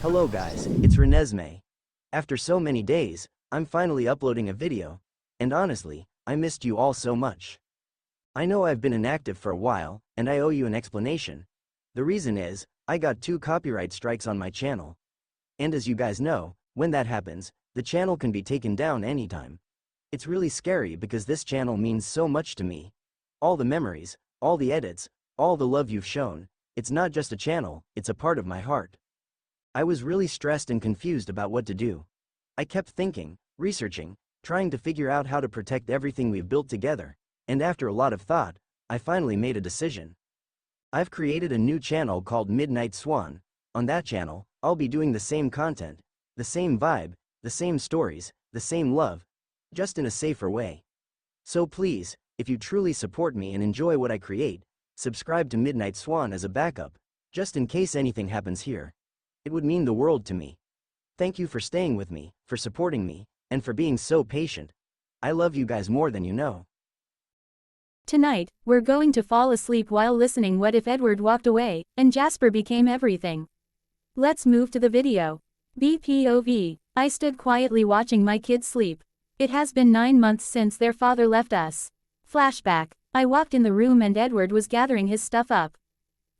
Hello guys, it's Renesmee. After so many days, I'm finally uploading a video, and honestly, I missed you all so much. I know I've been inactive for a while, and I owe you an explanation. The reason is, I got 2 copyright strikes on my channel. And as you guys know, when that happens, the channel can be taken down anytime. It's really scary because this channel means so much to me. All the memories, all the edits, all the love you've shown, it's not just a channel, it's a part of my heart. I was really stressed and confused about what to do. I kept thinking, researching, trying to figure out how to protect everything we've built together, and after a lot of thought, I finally made a decision. I've created a new channel called Midnight Swan. On that channel, I'll be doing the same content, the same vibe, the same stories, the same love, just in a safer way. So please, if you truly support me and enjoy what I create, subscribe to Midnight Swan as a backup, just in case anything happens here. It would mean the world to me. Thank you for staying with me, for supporting me, and for being so patient. I love you guys more than you know. Tonight, we're going to fall asleep while listening What If Edward Walked Away, and Jasper Became Everything. Let's move to the video. BPOV. I stood quietly watching my kids sleep. It has been 9 months since their father left us. Flashback. I walked in the room and Edward was gathering his stuff up.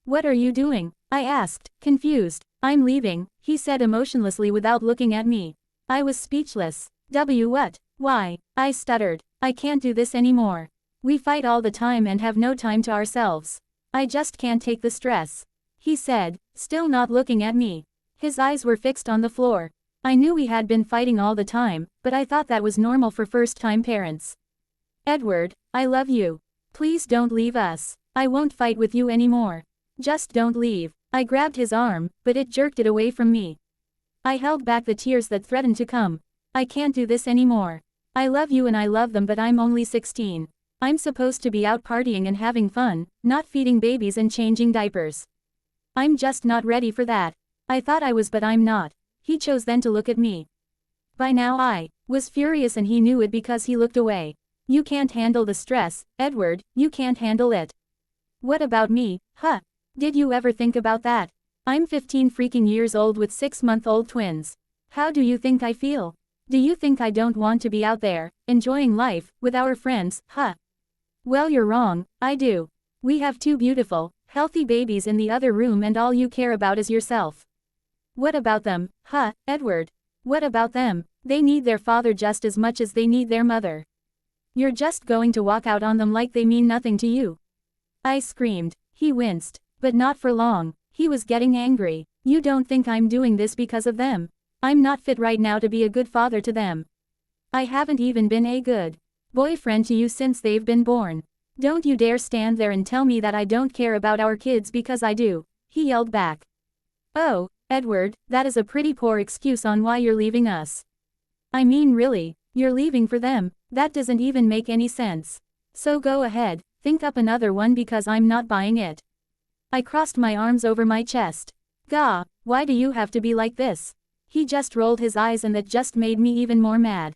What are you doing? I asked, confused. I'm leaving, he said emotionlessly without looking at me. I was speechless. What? Why? I stuttered. I can't do this anymore. We fight all the time and have no time to ourselves. I just can't take the stress. He said, still not looking at me. His eyes were fixed on the floor. I knew we had been fighting all the time, but I thought that was normal for first-time parents. Edward, I love you. Please don't leave us. I won't fight with you anymore. Just don't leave. I grabbed his arm, but it jerked it away from me. I held back the tears that threatened to come. I can't do this anymore. I love you and I love them, but I'm only 16. I'm supposed to be out partying and having fun, not feeding babies and changing diapers. I'm just not ready for that. I thought I was, but I'm not. He chose then to look at me. By now I was furious and he knew it because he looked away. You can't handle the stress, Edward, you can't handle it. What about me, huh? Did you ever think about that? I'm 15 freaking years old with 6-month-old twins. How do you think I feel? Do you think I don't want to be out there, enjoying life, with our friends, huh? Well, you're wrong, I do. We have 2 beautiful, healthy babies in the other room and all you care about is yourself. What about them, huh, Edward? What about them? They need their father just as much as they need their mother. You're just going to walk out on them like they mean nothing to you. I screamed. He winced. But not for long. He was getting angry. You don't think I'm doing this because of them? I'm not fit right now to be a good father to them. I haven't even been a good boyfriend to you since they've been born. Don't you dare stand there and tell me that I don't care about our kids because I do, he yelled back. Oh, Edward, that is a pretty poor excuse on why you're leaving us. I mean really, you're leaving for them? That doesn't even make any sense. So go ahead, think up another one because I'm not buying it. I crossed my arms over my chest. Gah, why do you have to be like this? He just rolled his eyes and that just made me even more mad.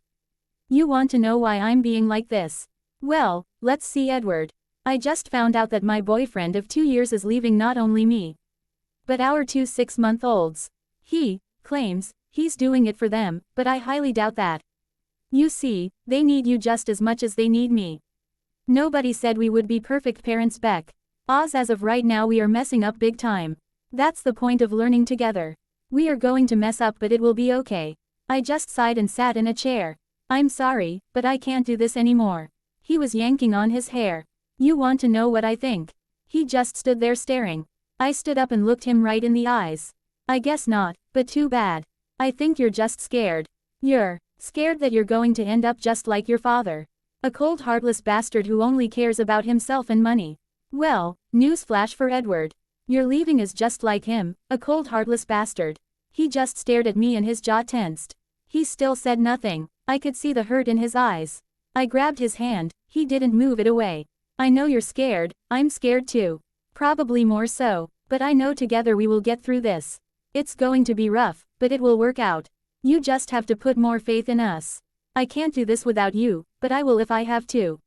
You want to know why I'm being like this? Well, let's see, Edward. I just found out that my boyfriend of 2 years is leaving not only me, but our 2 6-month-olds. He claims he's doing it for them, but I highly doubt that. You see, they need you just as much as they need me. Nobody said we would be perfect parents, Beck. As of right now we are messing up big time. That's the point of learning together. We are going to mess up but it will be okay. I just sighed and sat in a chair. I'm sorry, but I can't do this anymore. He was yanking on his hair. You want to know what I think? He just stood there staring. I stood up and looked him right in the eyes. I guess not, but too bad. I think you're just scared. You're scared that you're going to end up just like your father. A cold, heartless bastard who only cares about himself and money. Well, newsflash for Edward. Your leaving is just like him, a cold, heartless bastard. He just stared at me and his jaw tensed. He still said nothing. I could see the hurt in his eyes. I grabbed his hand, he didn't move it away. I know you're scared, I'm scared too. Probably more so, but I know together we will get through this. It's going to be rough, but it will work out. You just have to put more faith in us. I can't do this without you, but I will if I have to.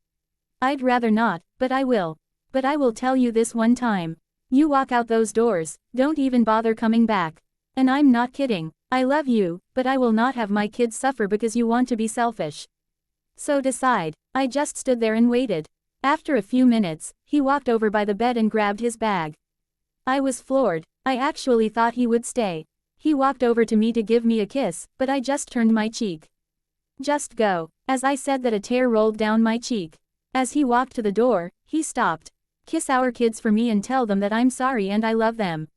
I'd rather not, but I will. But I will tell you this one time. You walk out those doors, don't even bother coming back. And I'm not kidding. I love you, but I will not have my kids suffer because you want to be selfish. So decide. I just stood there and waited. After a few minutes, he walked over by the bed and grabbed his bag. I was floored. I actually thought he would stay. He walked over to me to give me a kiss, but I just turned my cheek. Just go. As I said that, a tear rolled down my cheek. As he walked to the door, he stopped. Kiss our kids for me and tell them that I'm sorry and I love them.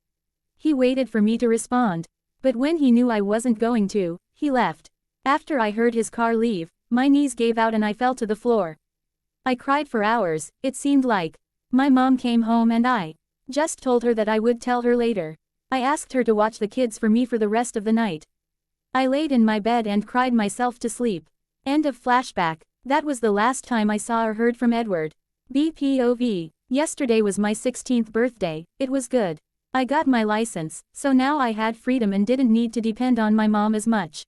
He waited for me to respond. But when he knew I wasn't going to, he left. After I heard his car leave, my knees gave out and I fell to the floor. I cried for hours, it seemed like. My mom came home and I just told her that I would tell her later. I asked her to watch the kids for me for the rest of the night. I laid in my bed and cried myself to sleep. End of flashback. That was the last time I saw or heard from Edward. BPOV. Yesterday was my 16th birthday, it was good. I got my license, so now I had freedom and didn't need to depend on my mom as much.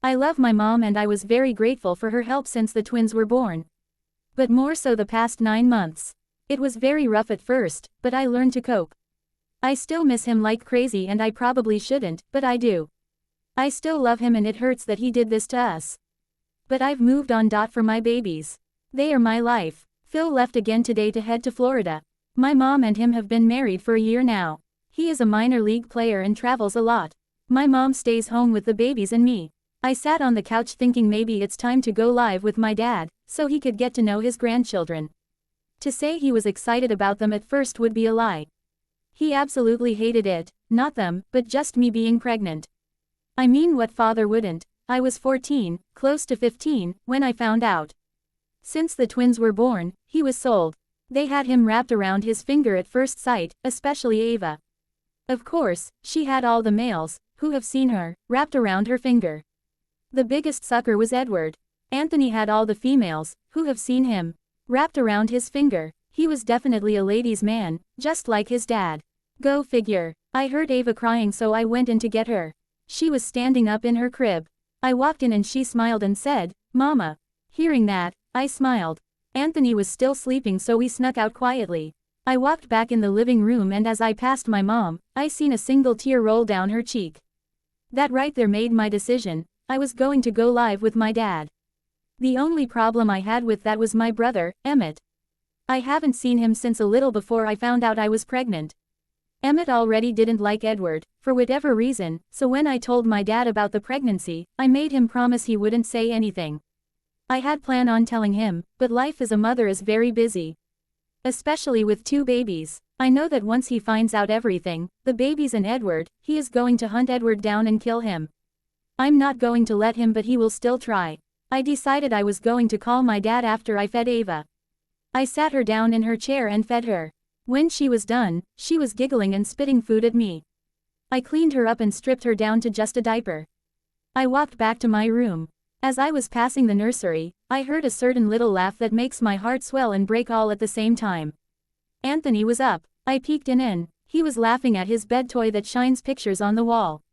I love my mom and I was very grateful for her help since the twins were born. But more so the past 9 months. It was very rough at first, but I learned to cope. I still miss him like crazy and I probably shouldn't, but I do. I still love him and it hurts that he did this to us. But I've moved on. For my babies. They are my life. Phil left again today to head to Florida. My mom and him have been married for a year now. He is a minor league player and travels a lot. My mom stays home with the babies and me. I sat on the couch thinking maybe it's time to go live with my dad, so he could get to know his grandchildren. To say he was excited about them at first would be a lie. He absolutely hated it, not them, but just me being pregnant. I mean, what father wouldn't? I was 14, close to 15, when I found out. Since the twins were born, he was sold. They had him wrapped around his finger at first sight, especially Ava. Of course, she had all the males, who have seen her, wrapped around her finger. The biggest sucker was Edward. Anthony had all the females, who have seen him, wrapped around his finger. He was definitely a ladies' man, just like his dad. Go figure. I heard Ava crying, so I went in to get her. She was standing up in her crib. I walked in and she smiled and said, "Mama." Hearing that, I smiled. Anthony was still sleeping, so we snuck out quietly. I walked back in the living room and as I passed my mom, I seen a single tear roll down her cheek. That right there made my decision. I was going to go live with my dad. The only problem I had with that was my brother, Emmett. I haven't seen him since a little before I found out I was pregnant. Emmett already didn't like Edward, for whatever reason, so when I told my dad about the pregnancy, I made him promise he wouldn't say anything. I had planned on telling him, but life as a mother is very busy. Especially with 2 babies. I know that once he finds out everything, the babies and Edward, he is going to hunt Edward down and kill him. I'm not going to let him, but he will still try. I decided I was going to call my dad after I fed Ava. I sat her down in her chair and fed her. When she was done, she was giggling and spitting food at me. I cleaned her up and stripped her down to just a diaper. I walked back to my room. As I was passing the nursery, I heard a certain little laugh that makes my heart swell and break all at the same time. Anthony was up. I peeked in. He was laughing at his bed toy that shines pictures on the wall.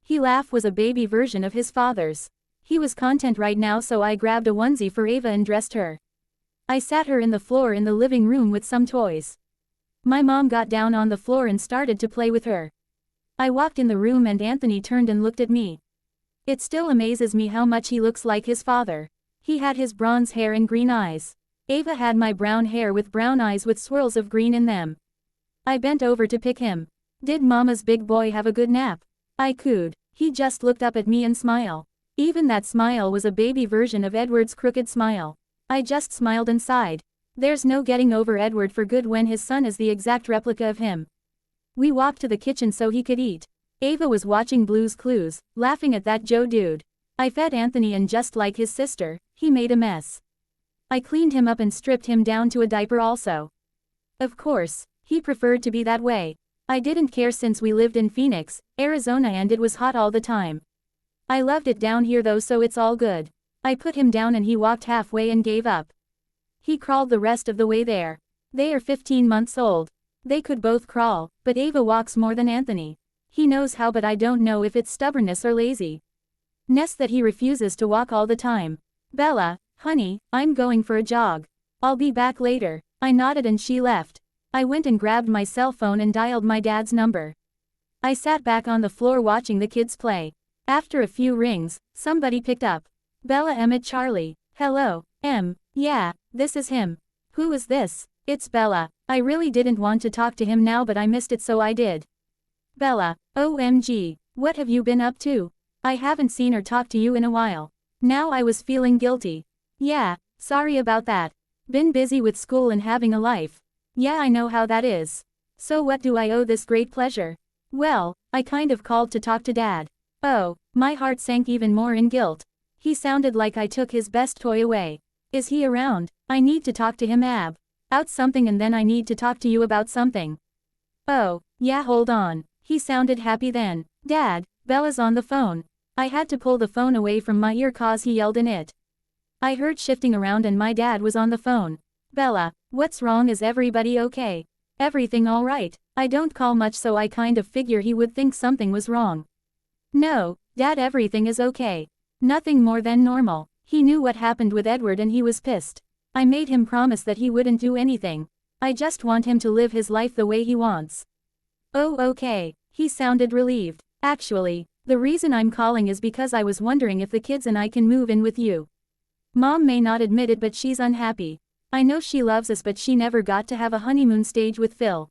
His laugh was a baby version of his father's. He was content right now, so I grabbed a onesie for Ava and dressed her. I sat her in the floor in the living room with some toys. My mom got down on the floor and started to play with her. I walked in the room and Anthony turned and looked at me. It still amazes me how much he looks like his father. He had his bronze hair and green eyes. Ava had my brown hair with brown eyes with swirls of green in them. I bent over to pick him. "Did Mama's big boy have a good nap?" I cooed. He just looked up at me and smiled. Even that smile was a baby version of Edward's crooked smile. I just smiled and sighed. There's no getting over Edward for good when his son is the exact replica of him. We walked to the kitchen so he could eat. Ava was watching Blue's Clues, laughing at that Joe dude. I fed Anthony and just like his sister, he made a mess. I cleaned him up and stripped him down to a diaper also. Of course, he preferred to be that way. I didn't care since we lived in Phoenix, Arizona, and it was hot all the time. I loved it down here though, so it's all good. I put him down and he walked halfway and gave up. He crawled the rest of the way there. They are 15 months old. They could both crawl, but Ava walks more than Anthony. He knows how, but I don't know if it's stubbornness or laziness that he refuses to walk all the time. "Bella, honey, I'm going for a jog. I'll be back later." I nodded and she left. I went and grabbed my cell phone and dialed my dad's number. I sat back on the floor watching the kids play. After a few rings, somebody picked up. Bella, Emmett, Charlie. Hello, yeah, this is him. Who is this? It's Bella. I really didn't want to talk to him now but I missed it so I did. Bella, OMG, what have you been up to? I haven't seen or talked to you in a while. Now I was feeling guilty. Yeah, sorry about that. Been busy with school and having a life. Yeah, I know how that is. So what do I owe this great pleasure? Well, I kind of called to talk to Dad. Oh, my heart sank even more in guilt. He sounded like I took his best toy away. Is he around? I need to talk to him out something and then I need to talk to you about something. Oh, yeah, hold on. He sounded happy then. Dad, Bella's on the phone. I had to pull the phone away from my ear cause he yelled in it. I heard shifting around and my dad was on the phone. Bella, what's wrong? Is everybody okay? Everything alright? I don't call much so I kind of figure he would think something was wrong. No, Dad, everything is okay. Nothing more than normal. He knew what happened with Edward and he was pissed. I made him promise that he wouldn't do anything. I just want him to live his life the way he wants. Oh, okay. He sounded relieved. Actually, the reason I'm calling is because I was wondering if the kids and I can move in with you. Mom may not admit it but she's unhappy. I know she loves us but she never got to have a honeymoon stage with Phil.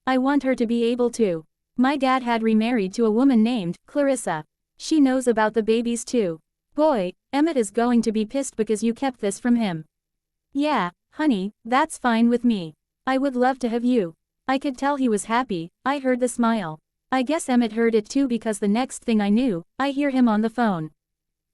I want her to be able to. My dad had remarried to a woman named Clarissa. She knows about the babies too. Boy, Emmett is going to be pissed because you kept this from him. Yeah, honey, that's fine with me. I would love to have you. I could tell he was happy. I heard the smile. I guess Emmett heard it too because the next thing I knew, I hear him on the phone.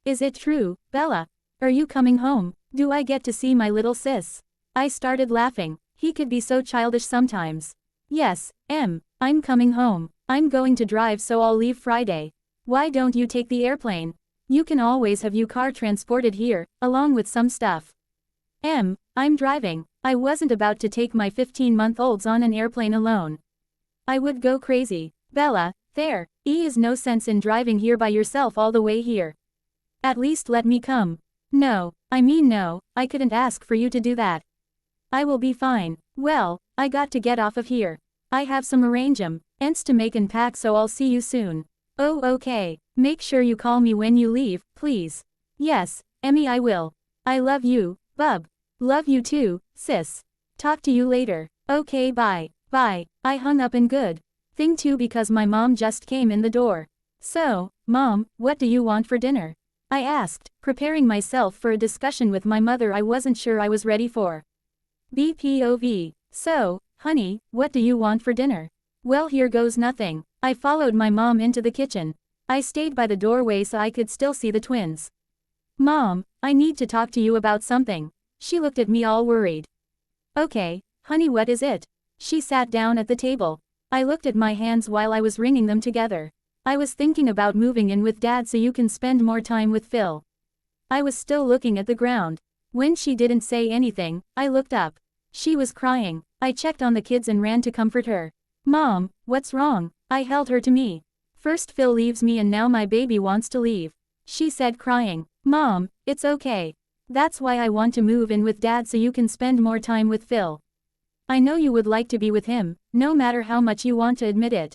Is it true, Bella? Are you coming home? Do I get to see my little sis? I started laughing. He could be so childish sometimes. Yes, I'm coming home. I'm going to drive so I'll leave Friday. Why don't you take the airplane? You can always have your car transported here, along with some stuff. I'm driving. I wasn't about to take my 15-month-olds on an airplane alone. I would go crazy. Bella, there is no sense in driving here by yourself all the way here. At least let me come. No, I couldn't ask for you to do that. I will be fine. Well, I got to get off of here. I have some arrangements to make and pack so I'll see you soon. Oh, okay. Make sure you call me when you leave, please. Yes, Emmy, I will. I love you, bub. Love you too, sis. Talk to you later. Okay, bye. Bye. I hung up and good thing too because my mom just came in the door. So, Mom, what do you want for dinner? I asked, preparing myself for a discussion with my mother I wasn't sure I was ready for. BPOV. So, honey, what do you want for dinner? Well, here goes nothing. I followed my mom into the kitchen. I stayed by the doorway so I could still see the twins. Mom, I need to talk to you about something. She looked at me all worried. Okay, honey, what is it? She sat down at the table. I looked at my hands while I was wringing them together. I was thinking about moving in with Dad so you can spend more time with Phil. I was still looking at the ground. When she didn't say anything, I looked up. She was crying. I checked on the kids and ran to comfort her. Mom, what's wrong? I held her to me. First Phil leaves me and now my baby wants to leave. She said crying. Mom, it's okay. That's why I want to move in with Dad so you can spend more time with Phil. I know you would like to be with him, no matter how much you want to admit it.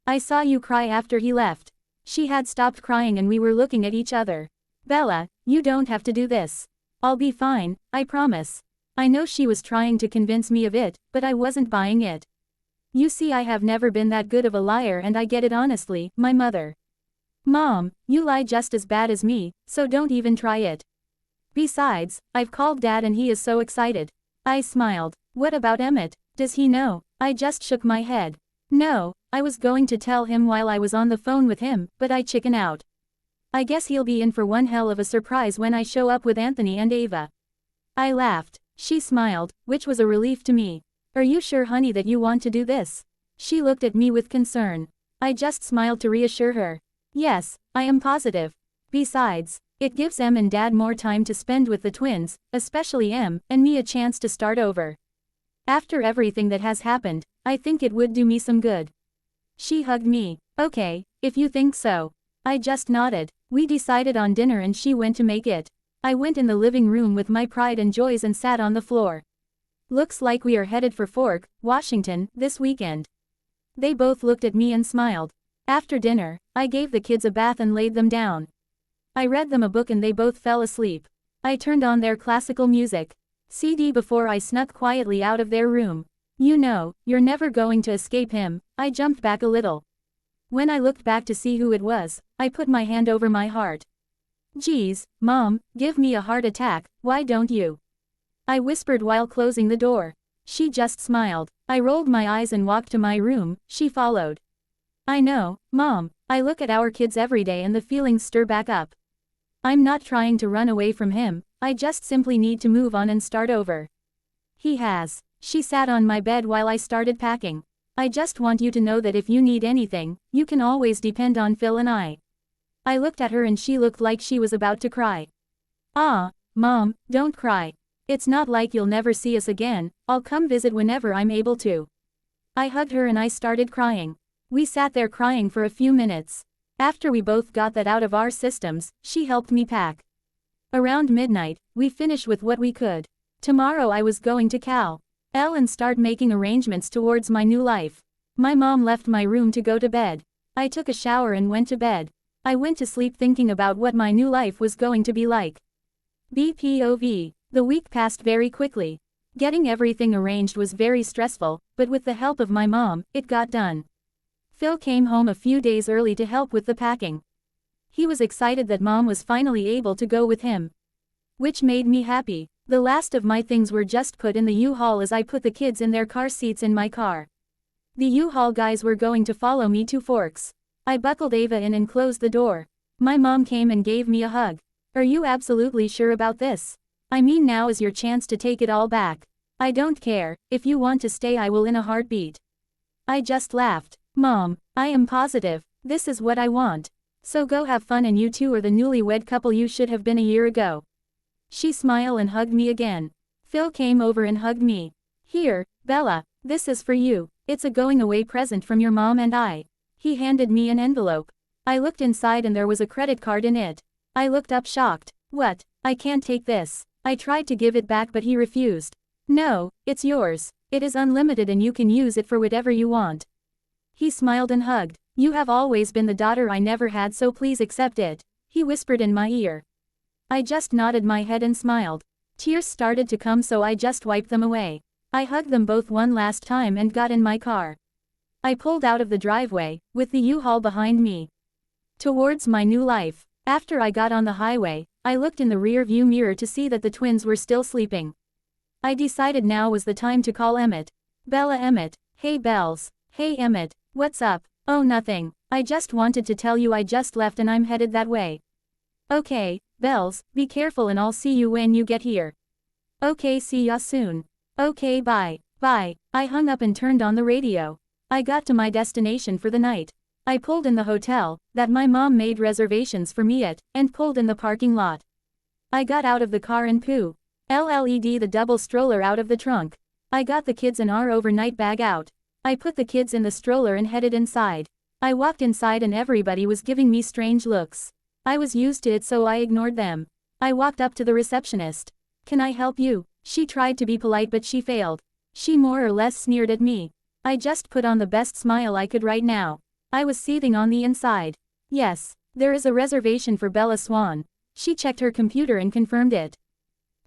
I saw you cry after he left. She had stopped crying and we were looking at each other. Bella, you don't have to do this. I'll be fine, I promise. I know she was trying to convince me of it, but I wasn't buying it. You see, I have never been that good of a liar and I get it honestly, my mother. Mom, you lie just as bad as me, so don't even try it. Besides, I've called Dad and he is so excited. I smiled. What about Emmett? Does he know? I just shook my head. No, I was going to tell him while I was on the phone with him, but I chicken out. I guess he'll be in for one hell of a surprise when I show up with Anthony and Ava. I laughed. She smiled, which was a relief to me. Are you sure, honey, that you want to do this? She looked at me with concern. I just smiled to reassure her. Yes, I am positive. Besides, it gives Em and Dad more time to spend with the twins, especially Em, and me a chance to start over. After everything that has happened, I think it would do me some good. She hugged me. Okay, if you think so. I just nodded. We decided on dinner and she went to make it. I went in the living room with my pride and joys and sat on the floor. Looks like we are headed for Fork, Washington, this weekend. They both looked at me and smiled. After dinner, I gave the kids a bath and laid them down. I read them a book and they both fell asleep. I turned on their classical music CD before I snuck quietly out of their room. You know, you're never going to escape him. I jumped back a little. When I looked back to see who it was, I put my hand over my heart. Geez, Mom, give me a heart attack, why don't you? I whispered while closing the door. She just smiled. I rolled my eyes and walked to my room, she followed. I know, Mom, I look at our kids every day and the feelings stir back up. I'm not trying to run away from him, I just simply need to move on and start over. He has. She sat on my bed while I started packing. I just want you to know that if you need anything, you can always depend on Phil and I. I looked at her and she looked like she was about to cry. Ah, Mom, don't cry. It's not like you'll never see us again, I'll come visit whenever I'm able to. I hugged her and I started crying. We sat there crying for a few minutes. After we both got that out of our systems, she helped me pack. Around midnight, we finished with what we could. Tomorrow I was going to Cal L and start making arrangements towards my new life. My mom left my room to go to bed. I took a shower and went to bed. I went to sleep thinking about what my new life was going to be like. BPOV. The week passed very quickly. Getting everything arranged was very stressful, but with the help of my mom, it got done. Phil came home a few days early to help with the packing. He was excited that Mom was finally able to go with him, which made me happy. The last of my things were just put in the U-Haul as I put the kids in their car seats in my car. The U-Haul guys were going to follow me to Forks. I buckled Ava in and closed the door. My mom came and gave me a hug. Are you absolutely sure about this? I mean, now is your chance to take it all back. I don't care, if you want to stay I will in a heartbeat. I just laughed. Mom, I am positive, this is what I want. So go have fun and you two are the newlywed couple you should have been a year ago. She smiled and hugged me again. Phil came over and hugged me. Here, Bella, this is for you. It's a going away present from your mom and I. He handed me an envelope. I looked inside and there was a credit card in it. I looked up shocked. What? I can't take this. I tried to give it back but he refused. No, it's yours. It is unlimited and you can use it for whatever you want. He smiled and hugged. You have always been the daughter I never had, so please accept it. He whispered in my ear. I just nodded my head and smiled. Tears started to come so I just wiped them away. I hugged them both one last time and got in my car. I pulled out of the driveway, with the U-Haul behind me, towards my new life. After I got on the highway, I looked in the rear view mirror to see that the twins were still sleeping. I decided now was the time to call Emmett. Bella, Emmett. Hey Bells. Hey Emmett, what's up? Oh, nothing. I just wanted to tell you I just left and I'm headed that way. Okay, Bells, be careful and I'll see you when you get here. Okay, see ya soon. Okay, bye. Bye. I hung up and turned on the radio. I got to my destination for the night. I pulled in the hotel that my mom made reservations for me at, and pulled in the parking lot. I got out of the car and LLED the double stroller out of the trunk. I got the kids and our overnight bag out. I put the kids in the stroller and headed inside. I walked inside and everybody was giving me strange looks. I was used to it so I ignored them. I walked up to the receptionist. Can I help you? She tried to be polite but she failed. She more or less sneered at me. I just put on the best smile I could right now. I was seething on the inside. Yes, there is a reservation for Bella Swan. She checked her computer and confirmed it.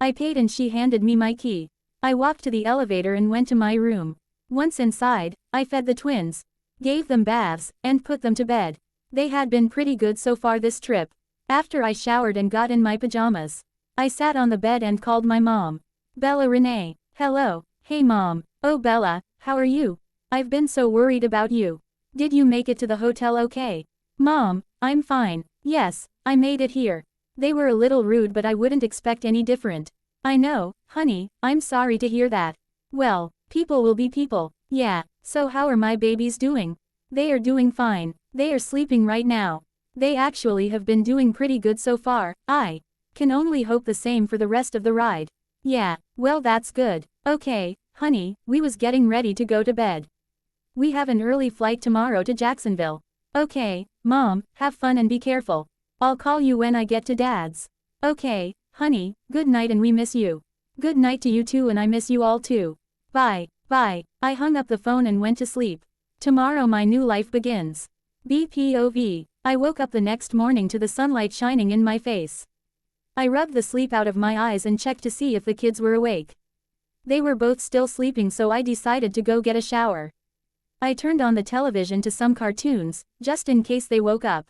I paid and she handed me my key. I walked to the elevator and went to my room. Once inside, I fed the twins, gave them baths, and put them to bed. They had been pretty good so far this trip. After I showered and got in my pajamas, I sat on the bed and called my mom. Bella, Renee. Hello. Hey Mom. Oh Bella, how are you? I've been so worried about you. Did you make it to the hotel okay? Mom, I'm fine. Yes, I made it here. They were a little rude but I wouldn't expect any different. I know, honey, I'm sorry to hear that. Well, people will be people. Yeah, so how are my babies doing? They are doing fine. They are sleeping right now. They actually have been doing pretty good so far. I can only hope the same for the rest of the ride. Yeah, well that's good. Okay, honey, we was getting ready to go to bed. We have an early flight tomorrow to Jacksonville. Okay, Mom, have fun and be careful. I'll call you when I get to Dad's. Okay, honey, good night and we miss you. Good night to you too and I miss you all too. Bye, bye. I hung up the phone and went to sleep. Tomorrow my new life begins. BPOV. I woke up the next morning to the sunlight shining in my face. I rubbed the sleep out of my eyes and checked to see if the kids were awake. They were both still sleeping, so I decided to go get a shower. I turned on the television to some cartoons, just in case they woke up.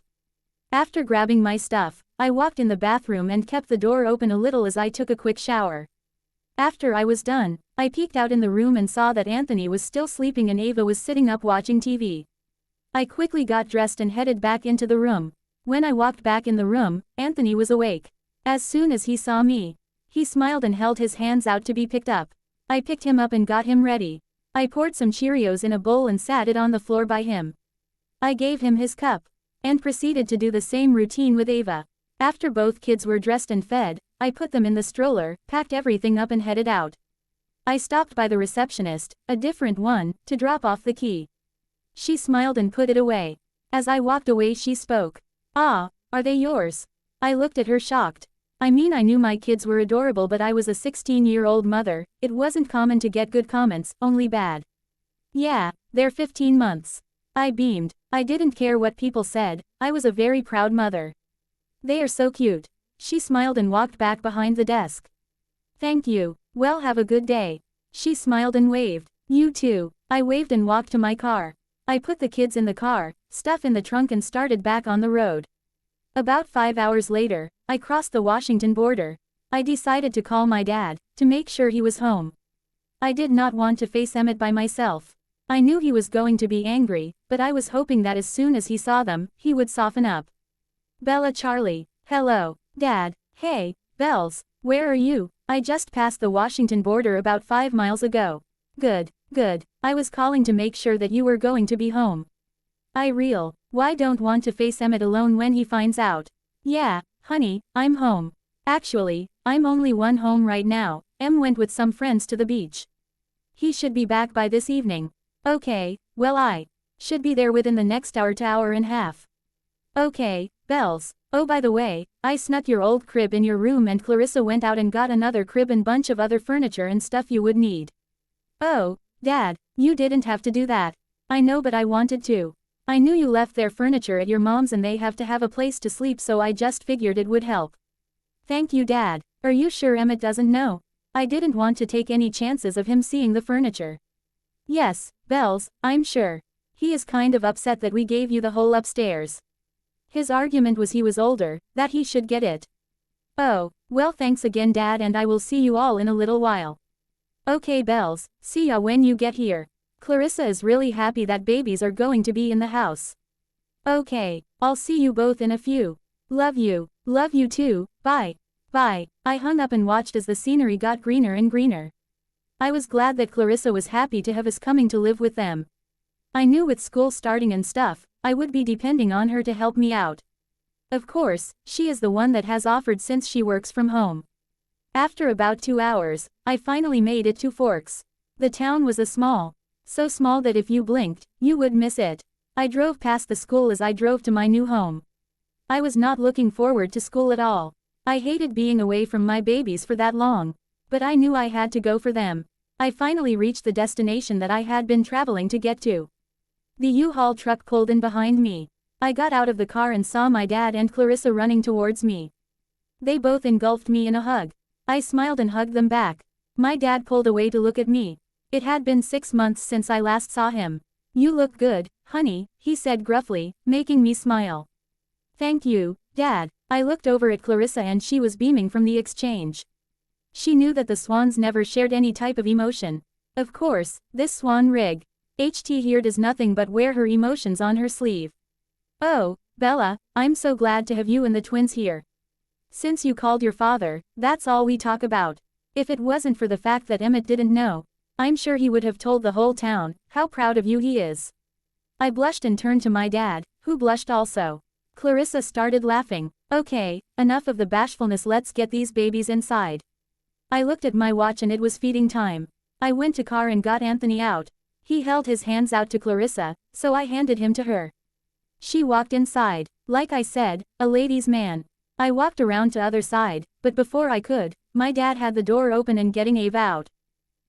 After grabbing my stuff, I walked in the bathroom and kept the door open a little as I took a quick shower. After I was done, I peeked out in the room and saw that Anthony was still sleeping and Ava was sitting up watching TV. I quickly got dressed and headed back into the room. When I walked back in the room, Anthony was awake. As soon as he saw me, he smiled and held his hands out to be picked up. I picked him up and got him ready. I poured some Cheerios in a bowl and sat it on the floor by him. I gave him his cup, and proceeded to do the same routine with Ava. After both kids were dressed and fed, I put them in the stroller, packed everything up and headed out. I stopped by the receptionist, a different one, to drop off the key. She smiled and put it away. As I walked away she spoke. "Ah, are they yours?" I looked at her shocked. I mean, I knew my kids were adorable, but I was a 16-year-old mother. It wasn't common to get good comments, only bad. "Yeah, they're 15 months. I beamed. I didn't care what people said, I was a very proud mother. "They are so cute." She smiled and walked back behind the desk. "Thank you. Well, have a good day." She smiled and waved. "You too." I waved and walked to my car. I put the kids in the car, stuff in the trunk and started back on the road. About 5 hours later, I crossed the Washington border. I decided to call my dad, to make sure he was home. I did not want to face Emmett by myself. I knew he was going to be angry, but I was hoping that as soon as he saw them, he would soften up. "Bella, Charlie." "Hello, Dad." "Hey, Bells, where are you?" "I just passed the Washington border about 5 miles ago." Good. I was calling to make sure that you were going to be home." Why don't want to face Emmett alone when he finds out?" "Yeah, honey, I'm home. Actually, I'm only one home right now. Em went with some friends to the beach. He should be back by this evening." "Okay, well, I should be there within the next hour to hour and a half." "Okay, Bells. Oh, by the way, I snuck your old crib in your room and Clarissa went out and got another crib and bunch of other furniture and stuff you would need." "Oh, Dad, you didn't have to do that." "I know, but I wanted to. I knew you left their furniture at your mom's and they have to have a place to sleep, so I just figured it would help." "Thank you, Dad. Are you sure Emmett doesn't know?" I didn't want to take any chances of him seeing the furniture. "Yes, Bells, I'm sure. He is kind of upset that we gave you the whole upstairs. His argument was he was older, that he should get it." "Oh, well, thanks again, Dad, and I will see you all in a little while." "Okay, Bells, see ya when you get here. Clarissa is really happy that babies are going to be in the house." "Okay, I'll see you both in a few. Love you." "Love you too, bye." "Bye." I hung up and watched as the scenery got greener and greener. I was glad that Clarissa was happy to have us coming to live with them. I knew with school starting and stuff, I would be depending on her to help me out. Of course, she is the one that has offered since she works from home. After about 2 hours, I finally made it to Forks. The town was so small that if you blinked, you would miss it. I drove past the school as I drove to my new home. I was not looking forward to school at all. I hated being away from my babies for that long. But I knew I had to go for them. I finally reached the destination that I had been traveling to get to. The U-Haul truck pulled in behind me. I got out of the car and saw my dad and Clarissa running towards me. They both engulfed me in a hug. I smiled and hugged them back. My dad pulled away to look at me. It had been 6 months since I last saw him. "You look good, honey," he said gruffly, making me smile. "Thank you, Dad." I looked over at Clarissa and she was beaming from the exchange. She knew that the swans never shared any type of emotion. Of course, this swan rig HT here does nothing but wear her emotions on her sleeve. "Oh, Bella, I'm so glad to have you and the twins here. Since you called your father, that's all we talk about. If it wasn't for the fact that Emmett didn't know, I'm sure he would have told the whole town how proud of you he is." I blushed and turned to my dad, who blushed also. Clarissa started laughing. "Okay, enough of the bashfulness, let's get these babies inside." I looked at my watch and it was feeding time. I went to car and got Anthony out. He held his hands out to Clarissa, so I handed him to her. She walked inside. Like I said, a ladies' man. I walked around to other side, but before I could, my dad had the door open and getting Ava out.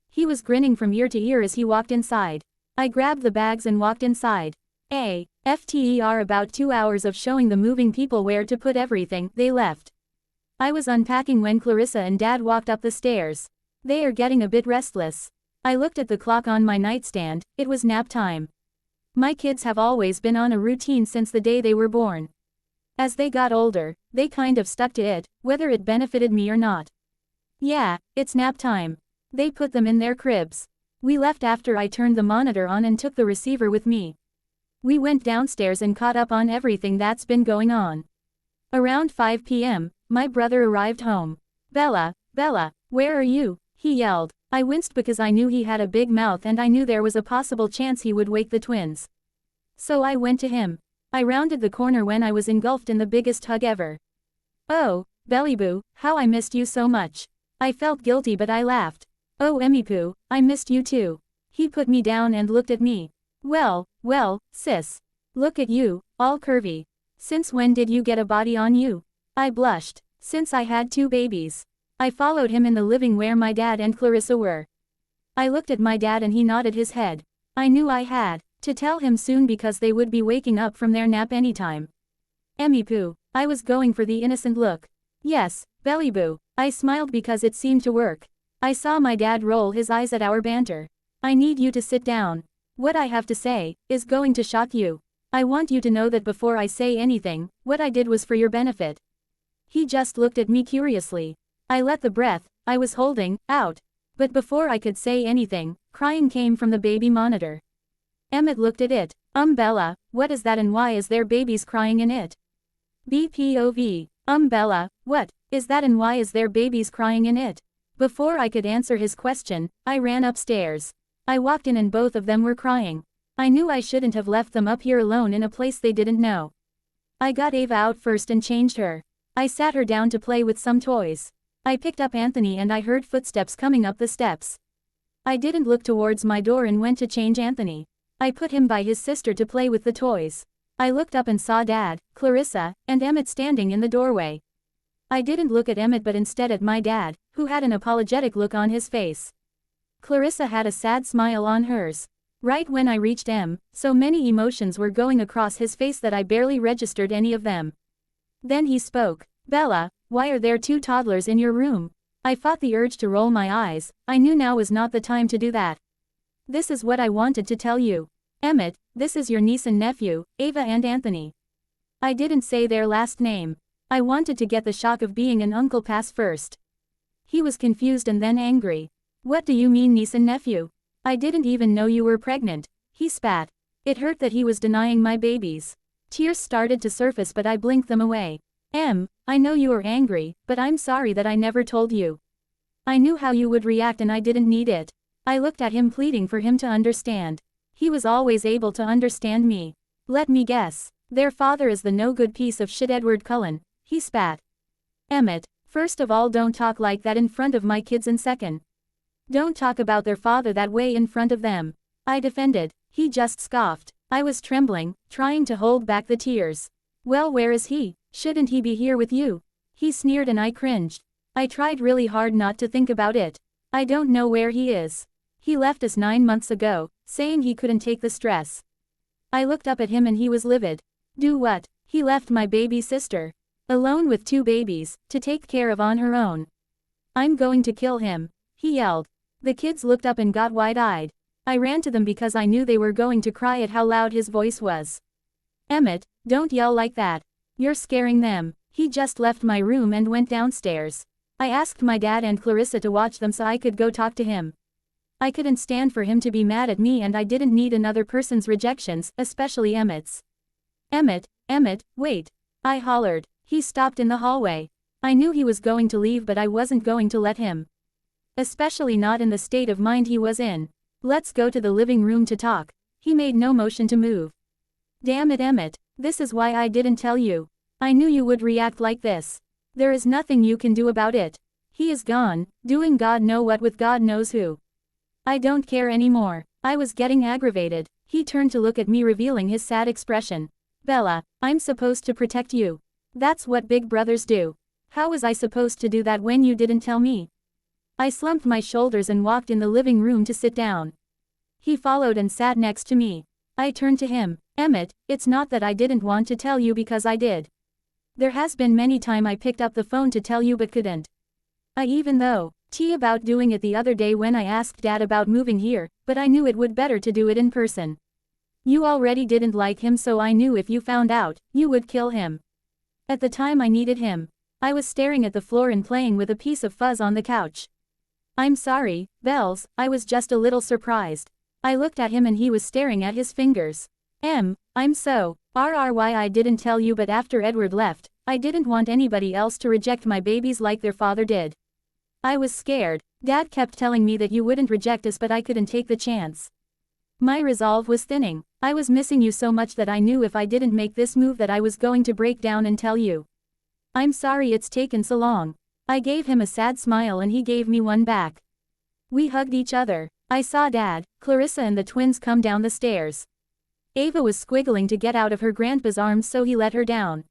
He was grinning from ear to ear as he walked inside. I grabbed the bags and walked inside. After about 2 hours of showing the moving people where to put everything, they left. I was unpacking when Clarissa and Dad walked up the stairs. They are getting a bit restless. I looked at the clock on my nightstand, it was nap time. My kids have always been on a routine since the day they were born. As they got older, they kind of stuck to it, whether it benefited me or not. Yeah, it's nap time. They put them in their cribs. We left after I turned the monitor on and took the receiver with me. We went downstairs and caught up on everything that's been going on. Around 5 p.m., my brother arrived home. Bella, where are you? He yelled. I winced because I knew he had a big mouth and I knew there was a possible chance he would wake the twins. So I went to him. I rounded the corner when I was engulfed in the biggest hug ever. Oh, Bellyboo, how I missed you so much. I felt guilty but I laughed. Oh Emmypoo, I missed you too. He put me down and looked at me. Well, sis. Look at you, all curvy. Since when did you get a body on you? I blushed. Since I had 2 babies. I followed him in the living where my dad and Clarissa were. I looked at my dad and he nodded his head. I knew I had to tell him soon because they would be waking up from their nap anytime. Emmypoo, I was going for the innocent look. Yes, Bellyboo. I smiled because it seemed to work. I saw my dad roll his eyes at our banter. I need you to sit down. What I have to say is going to shock you. I want you to know that before I say anything, what I did was for your benefit. He just looked at me curiously. I let the breath I was holding out. But before I could say anything, crying came from the baby monitor. Emmett looked at it. Bella, what is that and why is there babies crying in it? BPOV. Bella, what is that and why is there babies crying in it? Before I could answer his question, I ran upstairs. I walked in and both of them were crying. I knew I shouldn't have left them up here alone in a place they didn't know. I got Ava out first and changed her. I sat her down to play with some toys. I picked up Anthony and I heard footsteps coming up the steps. I didn't look towards my door and went to change Anthony. I put him by his sister to play with the toys. I looked up and saw Dad, Clarissa, and Emmett standing in the doorway. I didn't look at Emmett but instead at my dad, who had an apologetic look on his face. Clarissa had a sad smile on hers. Right when I reached so many emotions were going across his face that I barely registered any of them. Then he spoke. Bella, why are there 2 toddlers in your room? I fought the urge to roll my eyes. I knew now was not the time to do that. This is what I wanted to tell you. Emmett, this is your niece and nephew, Ava and Anthony. I didn't say their last name. I wanted to get the shock of being an uncle pass first. He was confused and then angry. What do you mean niece and nephew? I didn't even know you were pregnant. He spat. It hurt that he was denying my babies. Tears started to surface but I blinked them away. I know you are angry, but I'm sorry that I never told you. I knew how you would react and I didn't need it. I looked at him pleading for him to understand. He was always able to understand me. Let me guess. Their father is the no-good piece of shit Edward Cullen. He spat. Emmett, first of all don't talk like that in front of my kids and second. Don't talk about their father that way in front of them. I defended. He just scoffed. I was trembling, trying to hold back the tears. Well, where is he? Shouldn't he be here with you? He sneered and I cringed. I tried really hard not to think about it. I don't know where he is. He left us 9 months ago, saying he couldn't take the stress. I looked up at him and he was livid. Do what? He left my baby sister, alone with 2 babies, to take care of on her own. I'm going to kill him, he yelled. The kids looked up and got wide-eyed. I ran to them because I knew they were going to cry at how loud his voice was. Emmett, don't yell like that. You're scaring them. He just left my room and went downstairs. I asked my dad and Clarissa to watch them so I could go talk to him. I couldn't stand for him to be mad at me and I didn't need another person's rejections, especially Emmett's. Emmett, wait. I hollered. He stopped in the hallway. I knew he was going to leave but I wasn't going to let him. Especially not in the state of mind he was in. Let's go to the living room to talk. He made no motion to move. Damn it, Emmett. This is why I didn't tell you. I knew you would react like this. There is nothing you can do about it. He is gone, doing God know what with God knows who. I don't care anymore. I was getting aggravated. He turned to look at me revealing his sad expression. Bella, I'm supposed to protect you. That's what big brothers do. How was I supposed to do that when you didn't tell me? I slumped my shoulders and walked in the living room to sit down. He followed and sat next to me. I turned to him. Emmett, it's not that I didn't want to tell you because I did. There has been many time I picked up the phone to tell you but couldn't. I even though about doing it the other day when I asked Dad about moving here, but I knew it would better to do it in person. You already didn't like him, so I knew if you found out, you would kill him. At the time I needed him. I was staring at the floor and playing with a piece of fuzz on the couch. I'm sorry, Bells, I was just a little surprised. I looked at him and he was staring at his fingers. I'm so why I didn't tell you, but after Edward left, I didn't want anybody else to reject my babies like their father did. I was scared. Dad kept telling me that you wouldn't reject us, but I couldn't take the chance. My resolve was thinning. I was missing you so much that I knew if I didn't make this move that I was going to break down and tell you. I'm sorry it's taken so long. I gave him a sad smile and he gave me one back. We hugged each other. I saw Dad, Clarissa and the twins come down the stairs. Ava was squiggling to get out of her grandpa's arms, so he let her down.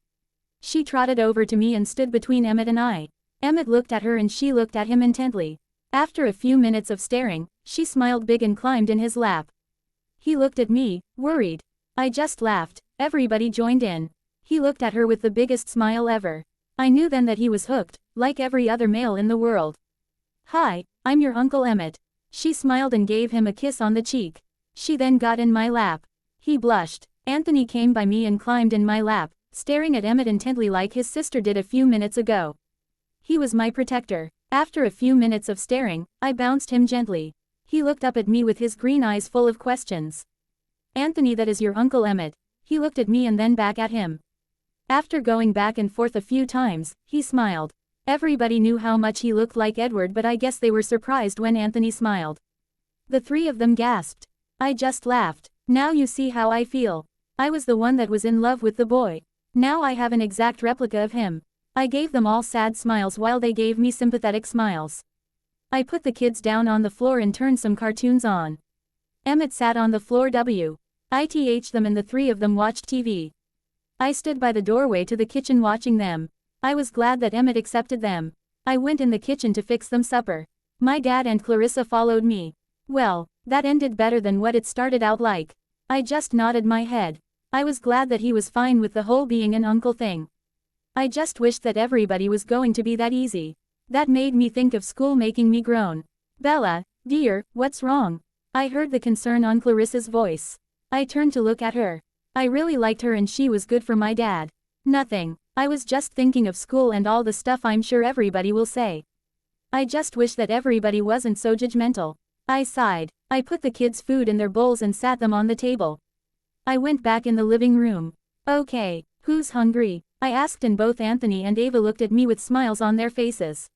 She trotted over to me and stood between Emmett and I. Emmett looked at her and she looked at him intently. After a few minutes of staring, she smiled big and climbed in his lap. He looked at me, worried. I just laughed. Everybody joined in. He looked at her with the biggest smile ever. I knew then that he was hooked, like every other male in the world. Hi, I'm your Uncle Emmett. She smiled and gave him a kiss on the cheek. She then got in my lap. He blushed. Anthony came by me and climbed in my lap, staring at Emmett intently like his sister did a few minutes ago. He was my protector. After a few minutes of staring, I bounced him gently. He looked up at me with his green eyes full of questions. Anthony, that is your Uncle Emmett. He looked at me and then back at him. After going back and forth a few times, he smiled. Everybody knew how much he looked like Edward, but I guess they were surprised when Anthony smiled. The three of them gasped. I just laughed. Now you see how I feel. I was the one that was in love with the boy. Now I have an exact replica of him. I gave them all sad smiles while they gave me sympathetic smiles. I put the kids down on the floor and turned some cartoons on. Emmett sat on the floor WITH them and the three of them watched TV. I stood by the doorway to the kitchen watching them. I was glad that Emmett accepted them. I went in the kitchen to fix them supper. My dad and Clarissa followed me. Well, that ended better than what it started out like. I just nodded my head. I was glad that he was fine with the whole being an uncle thing. I just wished that everybody was going to be that easy. That made me think of school, making me groan. Bella, dear, what's wrong? I heard the concern on Clarissa's voice. I turned to look at her. I really liked her and she was good for my dad. Nothing. I was just thinking of school and all the stuff I'm sure everybody will say. I just wish that everybody wasn't so judgmental. I sighed. I put the kids' food in their bowls and sat them on the table. I went back in the living room. Okay, who's hungry? I asked, and both Anthony and Ava looked at me with smiles on their faces.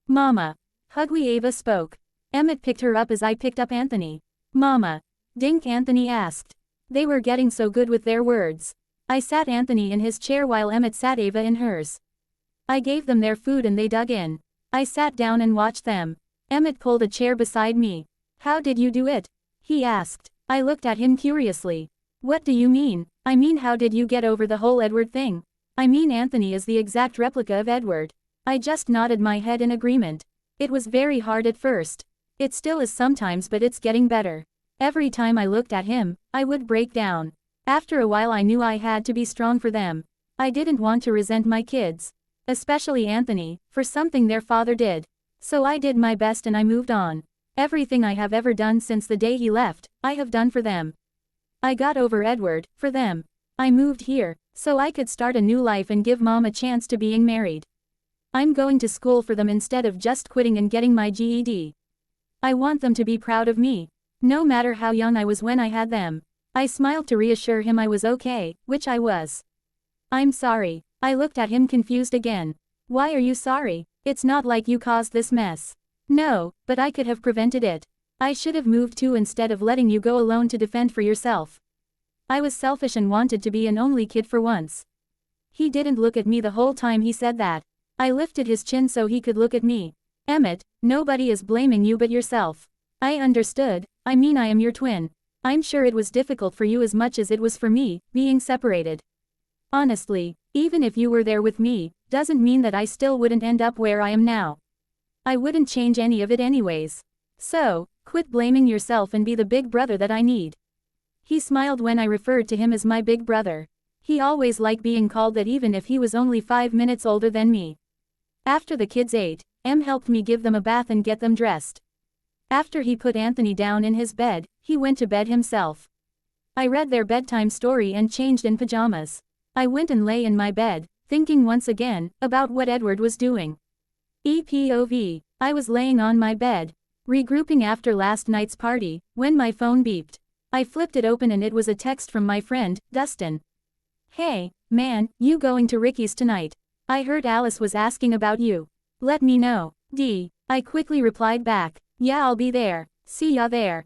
Mama. Hugly, Ava spoke. Emmett picked her up as I picked up Anthony. Mama. Dink, Anthony asked. They were getting so good with their words. I sat Anthony in his chair while Emmett sat Ava in hers. I gave them their food and they dug in. I sat down and watched them. Emmett pulled a chair beside me. How did you do it? He asked. I looked at him curiously. What do you mean? I mean, how did you get over the whole Edward thing? I mean, Anthony is the exact replica of Edward. I just nodded my head in agreement. It was very hard at first. It still is sometimes, but it's getting better. Every time I looked at him, I would break down. After a while I knew I had to be strong for them. I didn't want to resent my kids, especially Anthony, for something their father did. So I did my best and I moved on. Everything I have ever done since the day he left, I have done for them. I got over Edward, for them. I moved here, so I could start a new life and give Mom a chance to being married. I'm going to school for them instead of just quitting and getting my GED. I want them to be proud of me, no matter how young I was when I had them. I smiled to reassure him I was okay, which I was. I'm sorry. I looked at him confused again. Why are you sorry? It's not like you caused this mess. No, but I could have prevented it. I should have moved too instead of letting you go alone to defend for yourself. I was selfish and wanted to be an only kid for once. He didn't look at me the whole time he said that. I lifted his chin so he could look at me. Emmett, nobody is blaming you but yourself. I understood. I mean, I am your twin. I'm sure it was difficult for you as much as it was for me, being separated. Honestly, even if you were there with me, doesn't mean that I still wouldn't end up where I am now. I wouldn't change any of it anyways. So, quit blaming yourself and be the big brother that I need. He smiled when I referred to him as my big brother. He always liked being called that even if he was only 5 minutes older than me. After the kids ate, helped me give them a bath and get them dressed. After he put Anthony down in his bed, he went to bed himself. I read their bedtime story and changed in pajamas. I went and lay in my bed, thinking once again about what Edward was doing. EPOV. I was laying on my bed, regrouping after last night's party, when my phone beeped. I flipped it open and it was a text from my friend, Dustin. Hey, man, you going to Ricky's tonight? I heard Alice was asking about you. Let me know. I quickly replied back. Yeah, I'll be there. See ya there.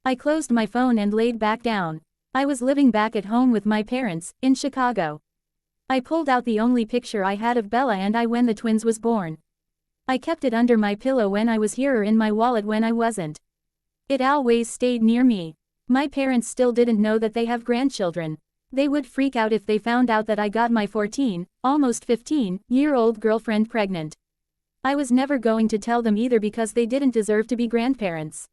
I closed my phone and laid back down. I was living back at home with my parents, in Chicago. I pulled out the only picture I had of Bella and I when the twins was born. I kept it under my pillow when I was here or in my wallet when I wasn't. It always stayed near me. My parents still didn't know that they have grandchildren. They would freak out if they found out that I got my 14, almost 15-year-old girlfriend pregnant. I was never going to tell them either because they didn't deserve to be grandparents.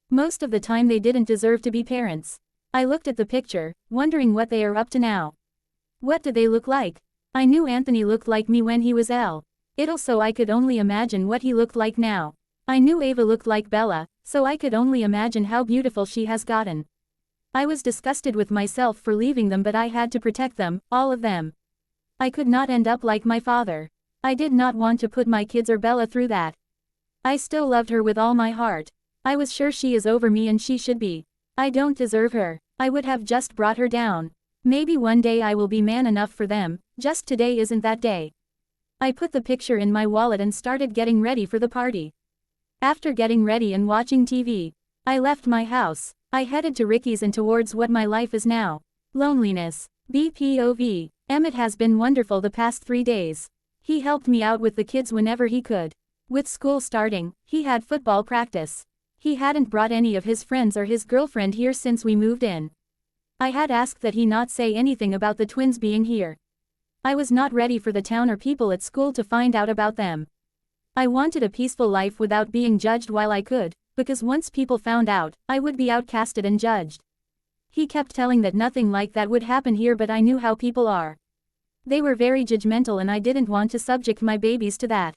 Most of the time they didn't deserve to be parents. I looked at the picture, wondering what they are up to now. What do they look like? I knew Anthony looked like me when he was little, so I could only imagine what he looked like now. I knew Ava looked like Bella, so I could only imagine how beautiful she has gotten. I was disgusted with myself for leaving them, but I had to protect them, all of them. I could not end up like my father. I did not want to put my kids or Bella through that. I still loved her with all my heart. I was sure she is over me and she should be. I don't deserve her. I would have just brought her down. Maybe one day I will be man enough for them, just today isn't that day. I put the picture in my wallet and started getting ready for the party. After getting ready and watching TV, I left my house. I headed to Ricky's and towards what my life is now. Loneliness. BPOV. Emmett has been wonderful the past 3 days. He helped me out with the kids whenever he could. With school starting, he had football practice. He hadn't brought any of his friends or his girlfriend here since we moved in. I had asked that he not say anything about the twins being here. I was not ready for the town or people at school to find out about them. I wanted a peaceful life without being judged while I could, because once people found out, I would be outcasted and judged. He kept telling that nothing like that would happen here, but I knew how people are. They were very judgmental and I didn't want to subject my babies to that.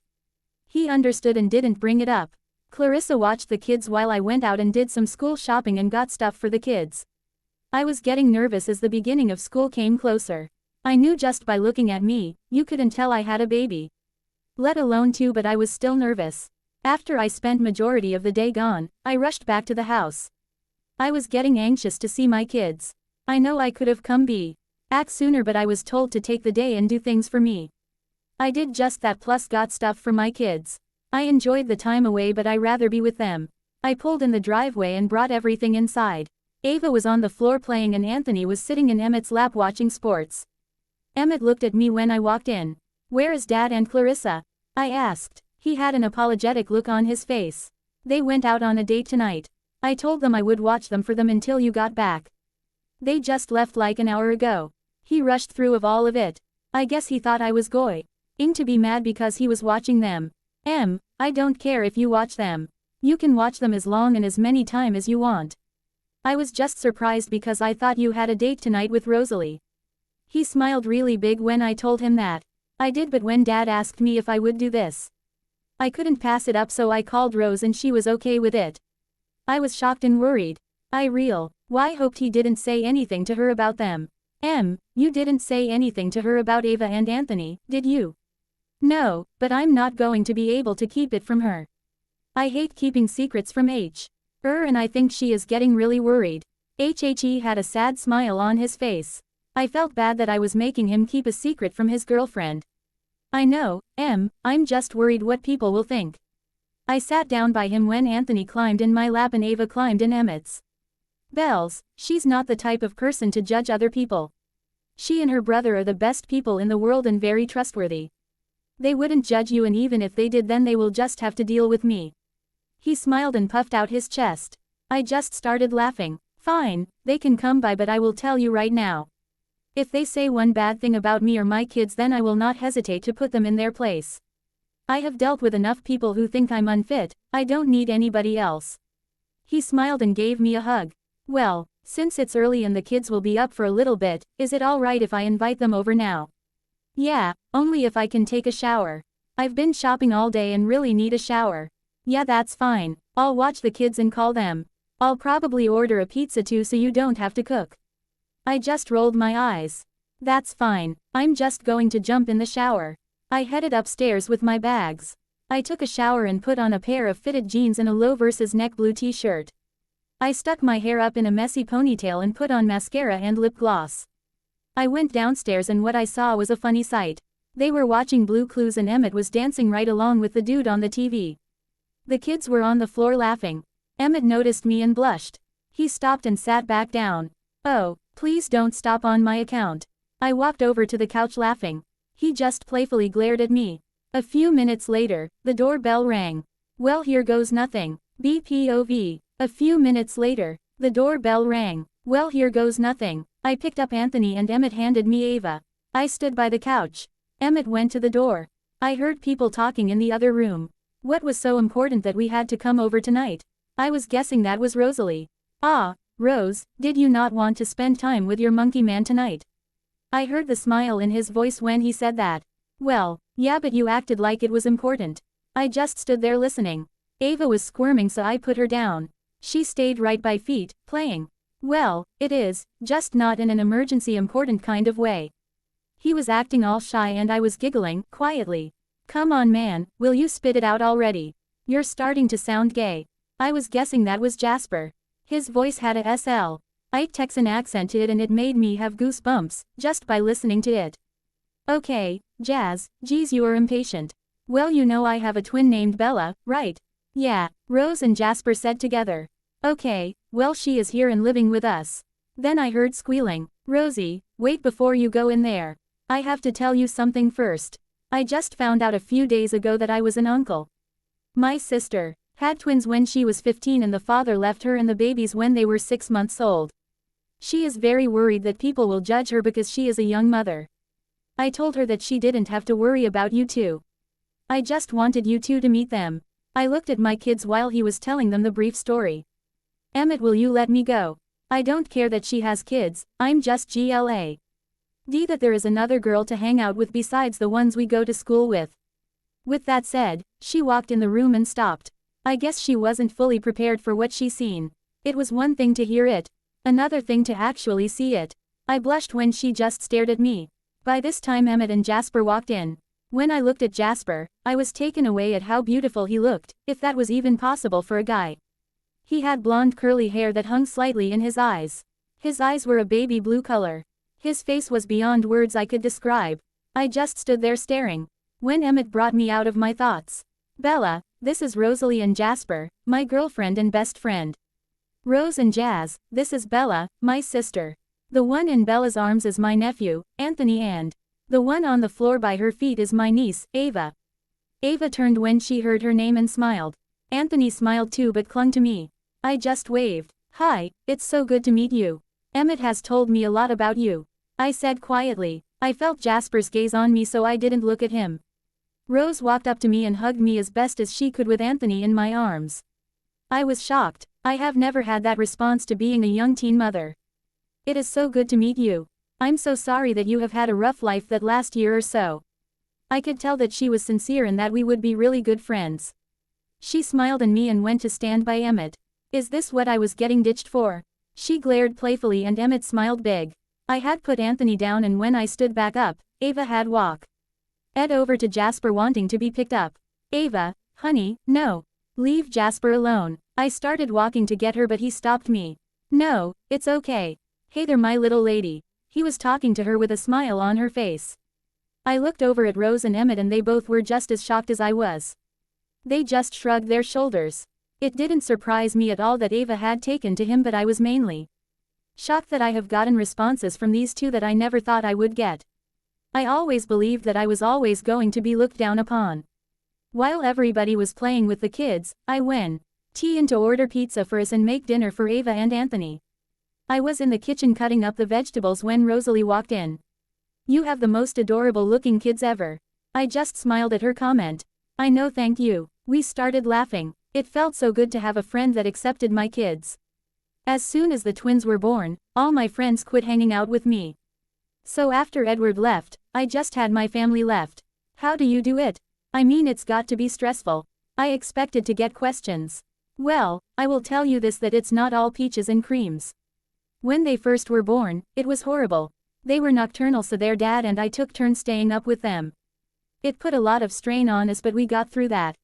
He understood and didn't bring it up. Clarissa watched the kids while I went out and did some school shopping and got stuff for the kids. I was getting nervous as the beginning of school came closer. I knew just by looking at me, you couldn't tell I had a baby. Let alone 2, but I was still nervous. After I spent majority of the day gone, I rushed back to the house. I was getting anxious to see my kids. I know I could have come back sooner, but I was told to take the day and do things for me. I did just that, plus got stuff for my kids. I enjoyed the time away, but I rather be with them. I pulled in the driveway and brought everything inside. Ava was on the floor playing and Anthony was sitting in Emmett's lap watching sports. Emmett looked at me when I walked in. Where is Dad and Clarissa? I asked. He had an apologetic look on his face. They went out on a date tonight. I told them I would watch them for them until you got back. They just left like an hour ago. He rushed through of all of it. I guess he thought I was going to be mad because he was watching them. I don't care if you watch them. You can watch them as long and as many time as you want. I was just surprised because I thought you had a date tonight with Rosalie. He smiled really big when I told him that. I did, but when Dad asked me if I would do this, I couldn't pass it up, so I called Rose and she was okay with it. I was shocked and worried. Why hoped he didn't say anything to her about them. You didn't say anything to her about Ava and Anthony, did you? No, but I'm not going to be able to keep it from her. I hate keeping secrets from and I think she is getting really worried. He had a sad smile on his face. I felt bad that I was making him keep a secret from his girlfriend. I know, I'm just worried what people will think. I sat down by him when Anthony climbed in my lap and Ava climbed in Emmett's. Bells, she's not the type of person to judge other people. She and her brother are the best people in the world and very trustworthy. They wouldn't judge you, and even if they did, then they will just have to deal with me. He smiled and puffed out his chest. I just started laughing. Fine, they can come by, but I will tell you right now. If they say one bad thing about me or my kids, then I will not hesitate to put them in their place. I have dealt with enough people who think I'm unfit, I don't need anybody else. He smiled and gave me a hug. Well, since it's early and the kids will be up for a little bit, is it alright if I invite them over now? Yeah, only if I can take a shower. I've been shopping all day and really need a shower. Yeah, that's fine. I'll watch the kids and call them. I'll probably order a pizza too so you don't have to cook. I just rolled my eyes. That's fine, I'm just going to jump in the shower. I headed upstairs with my bags. I took a shower and put on a pair of fitted jeans and a low versus neck blue t-shirt. I stuck my hair up in a messy ponytail and put on mascara and lip gloss. I went downstairs and what I saw was a funny sight. They were watching Blue Clues and Emmett was dancing right along with the dude on the TV. The kids were on the floor laughing. Emmett noticed me and blushed. He stopped and sat back down. Oh, please don't stop on my account. I walked over to the couch laughing. He just playfully glared at me. A few minutes later, the doorbell rang. Well, here goes nothing. BPOV. A few minutes later, the doorbell rang. Well, here goes nothing. I picked up Anthony and Emmett handed me Ava. I stood by the couch. Emmett went to the door. I heard people talking in the other room. What was so important that we had to come over tonight? I was guessing that was Rosalie. Ah, Rose, did you not want to spend time with your monkey man tonight? I heard the smile in his voice when he said that. Well, yeah, but you acted like it was important. I just stood there listening. Ava was squirming so I put her down. She stayed right by feet, playing. Well, it is, just not in an emergency important kind of way. He was acting all shy and I was giggling, quietly. Come on man, will you spit it out already? You're starting to sound gay. I was guessing that was Jasper. His voice had a Texan accent to it and it made me have goosebumps, just by listening to it. Okay, Jazz, geez you are impatient. Well you know I have a twin named Bella, right? Yeah, Rose and Jasper said together. Okay, well she is here and living with us. Then I heard squealing. Rosie, wait before you go in there. I have to tell you something first. I just found out a few days ago that I was an uncle. My sister had twins when she was 15 and the father left her and the babies when they were 6 months old. She is very worried that people will judge her because she is a young mother. I told her that she didn't have to worry about you two. I just wanted you two to meet them. I looked at my kids while he was telling them the brief story. Emmett, will you let me go? I don't care that she has kids, I'm just GLA. D that there is another girl to hang out with besides the ones we go to school with. With that said, she walked in the room and stopped. I guess she wasn't fully prepared for what she seen. It was one thing to hear it. Another thing to actually see it. I blushed when she just stared at me. By this time Emmett and Jasper walked in. When I looked at Jasper, I was taken away at how beautiful he looked, if that was even possible for a guy. He had blonde curly hair that hung slightly in his eyes. His eyes were a baby blue color. His face was beyond words I could describe. I just stood there staring. When Emmett brought me out of my thoughts. Bella, this is Rosalie and Jasper, my girlfriend and best friend. Rose and Jazz, this is Bella, my sister. The one in Bella's arms is my nephew, Anthony, and the one on the floor by her feet is my niece, Ava. Ava turned when she heard her name and smiled. Anthony smiled too but clung to me. I just waved. Hi, it's so good to meet you. Emmett has told me a lot about you. I said quietly. I felt Jasper's gaze on me so I didn't look at him. Rose walked up to me and hugged me as best as she could with Anthony in my arms. I was shocked. I have never had that response to being a young teen mother. It is so good to meet you. I'm so sorry that you have had a rough life that last year or so. I could tell that she was sincere and that we would be really good friends. She smiled at me and went to stand by Emmett. Is this what I was getting ditched for? She glared playfully and Emmett smiled big. I had put Anthony down and when I stood back up, Ava had walked over to Jasper wanting to be picked up. Ava, honey, no. Leave Jasper alone. I started walking to get her but he stopped me. No, it's okay. Hey there my little lady. He was talking to her with a smile on her face. I looked over at Rose and Emmett and they both were just as shocked as I was. They just shrugged their shoulders. It didn't surprise me at all that Ava had taken to him but I was mainly shocked that I have gotten responses from these two that I never thought I would get. I always believed that I was always going to be looked down upon. While everybody was playing with the kids, I went in to order pizza for us and make dinner for Ava and Anthony. I was in the kitchen cutting up the vegetables when Rosalie walked in. You have the most adorable looking kids ever. I just smiled at her comment. I know, thank you. We started laughing. It felt so good to have a friend that accepted my kids. As soon as the twins were born, all my friends quit hanging out with me. So after Edward left, I just had my family left. How do you do it? I mean, it's got to be stressful. I expected to get questions. Well, I will tell you this, that it's not all peaches and creams. When they first were born, it was horrible. They were nocturnal, so their dad and I took turns staying up with them. It put a lot of strain on us, but we got through that.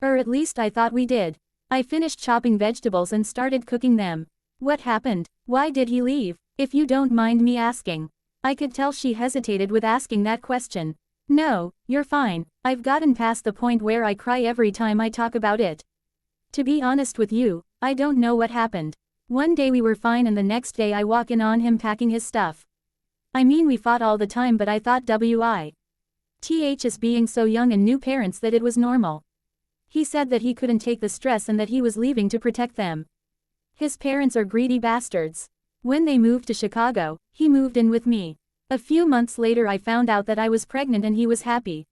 Or at least I thought we did. I finished chopping vegetables and started cooking them. What happened? Why did he leave? If you don't mind me asking. I could tell she hesitated with asking that question. No, you're fine. I've gotten past the point where I cry every time I talk about it. To be honest with you, I don't know what happened. One day we were fine and the next day I walk in on him packing his stuff. I mean, we fought all the time, but I thought WITHs being so young and new parents that it was normal. He said that he couldn't take the stress and that he was leaving to protect them. His parents are greedy bastards. When they moved to Chicago, he moved in with me. A few months later I found out that I was pregnant and he was happy.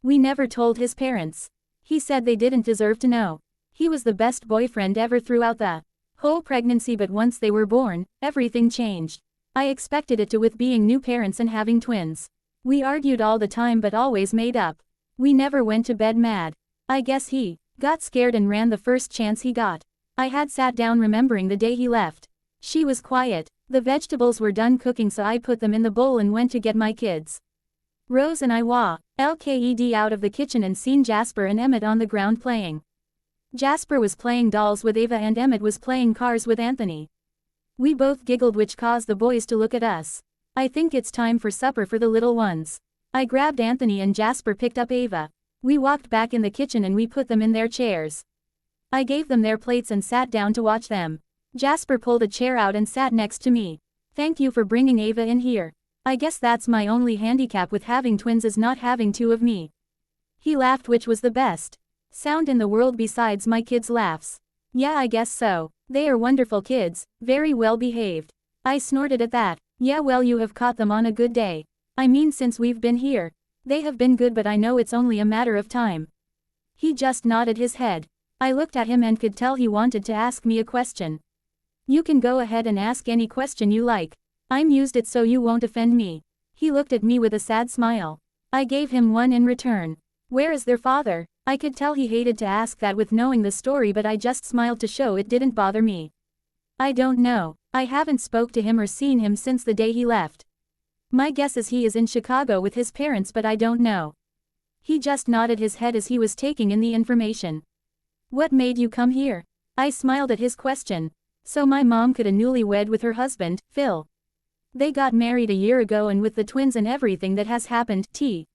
We never told his parents. He said they didn't deserve to know. He was the best boyfriend ever throughout the whole pregnancy, but once they were born, everything changed. I expected it to, with being new parents and having twins. We argued all the time but always made up. We never went to bed mad. I guess he got scared and ran the first chance he got. I had sat down remembering the day he left. She was quiet. The vegetables were done cooking, so I put them in the bowl and went to get my kids. Rose and I walked out of the kitchen and seen Jasper and Emmett on the ground playing. Jasper was playing dolls with Ava and Emmett was playing cars with Anthony. We both giggled, which caused the boys to look at us. I think it's time for supper for the little ones. I grabbed Anthony and Jasper picked up Ava. We walked back in the kitchen and we put them in their chairs. I gave them their plates and sat down to watch them. Jasper pulled a chair out and sat next to me. Thank you for bringing Ava in here. I guess that's my only handicap with having twins, is not having two of me. He laughed, which was the best sound in the world besides my kids' laughs. Yeah, I guess so. They are wonderful kids, very well behaved. I snorted at that. Yeah, well, you have caught them on a good day. I mean, since we've been here. They have been good, but I know it's only a matter of time. He just nodded his head. I looked at him and could tell he wanted to ask me a question. You can go ahead and ask any question you like. I'm used it so you won't offend me. He looked at me with a sad smile. I gave him one in return. Where is their father? I could tell he hated to ask that with knowing the story, but I just smiled to show it didn't bother me. I don't know. I haven't spoke to him or seen him since the day he left. My guess is he is in Chicago with his parents, but I don't know. He just nodded his head as he was taking in the information. What made you come here? I smiled at his question. So my mom could a newlywed with her husband, Phil. They got married a year ago, and with the twins and everything that has happened, he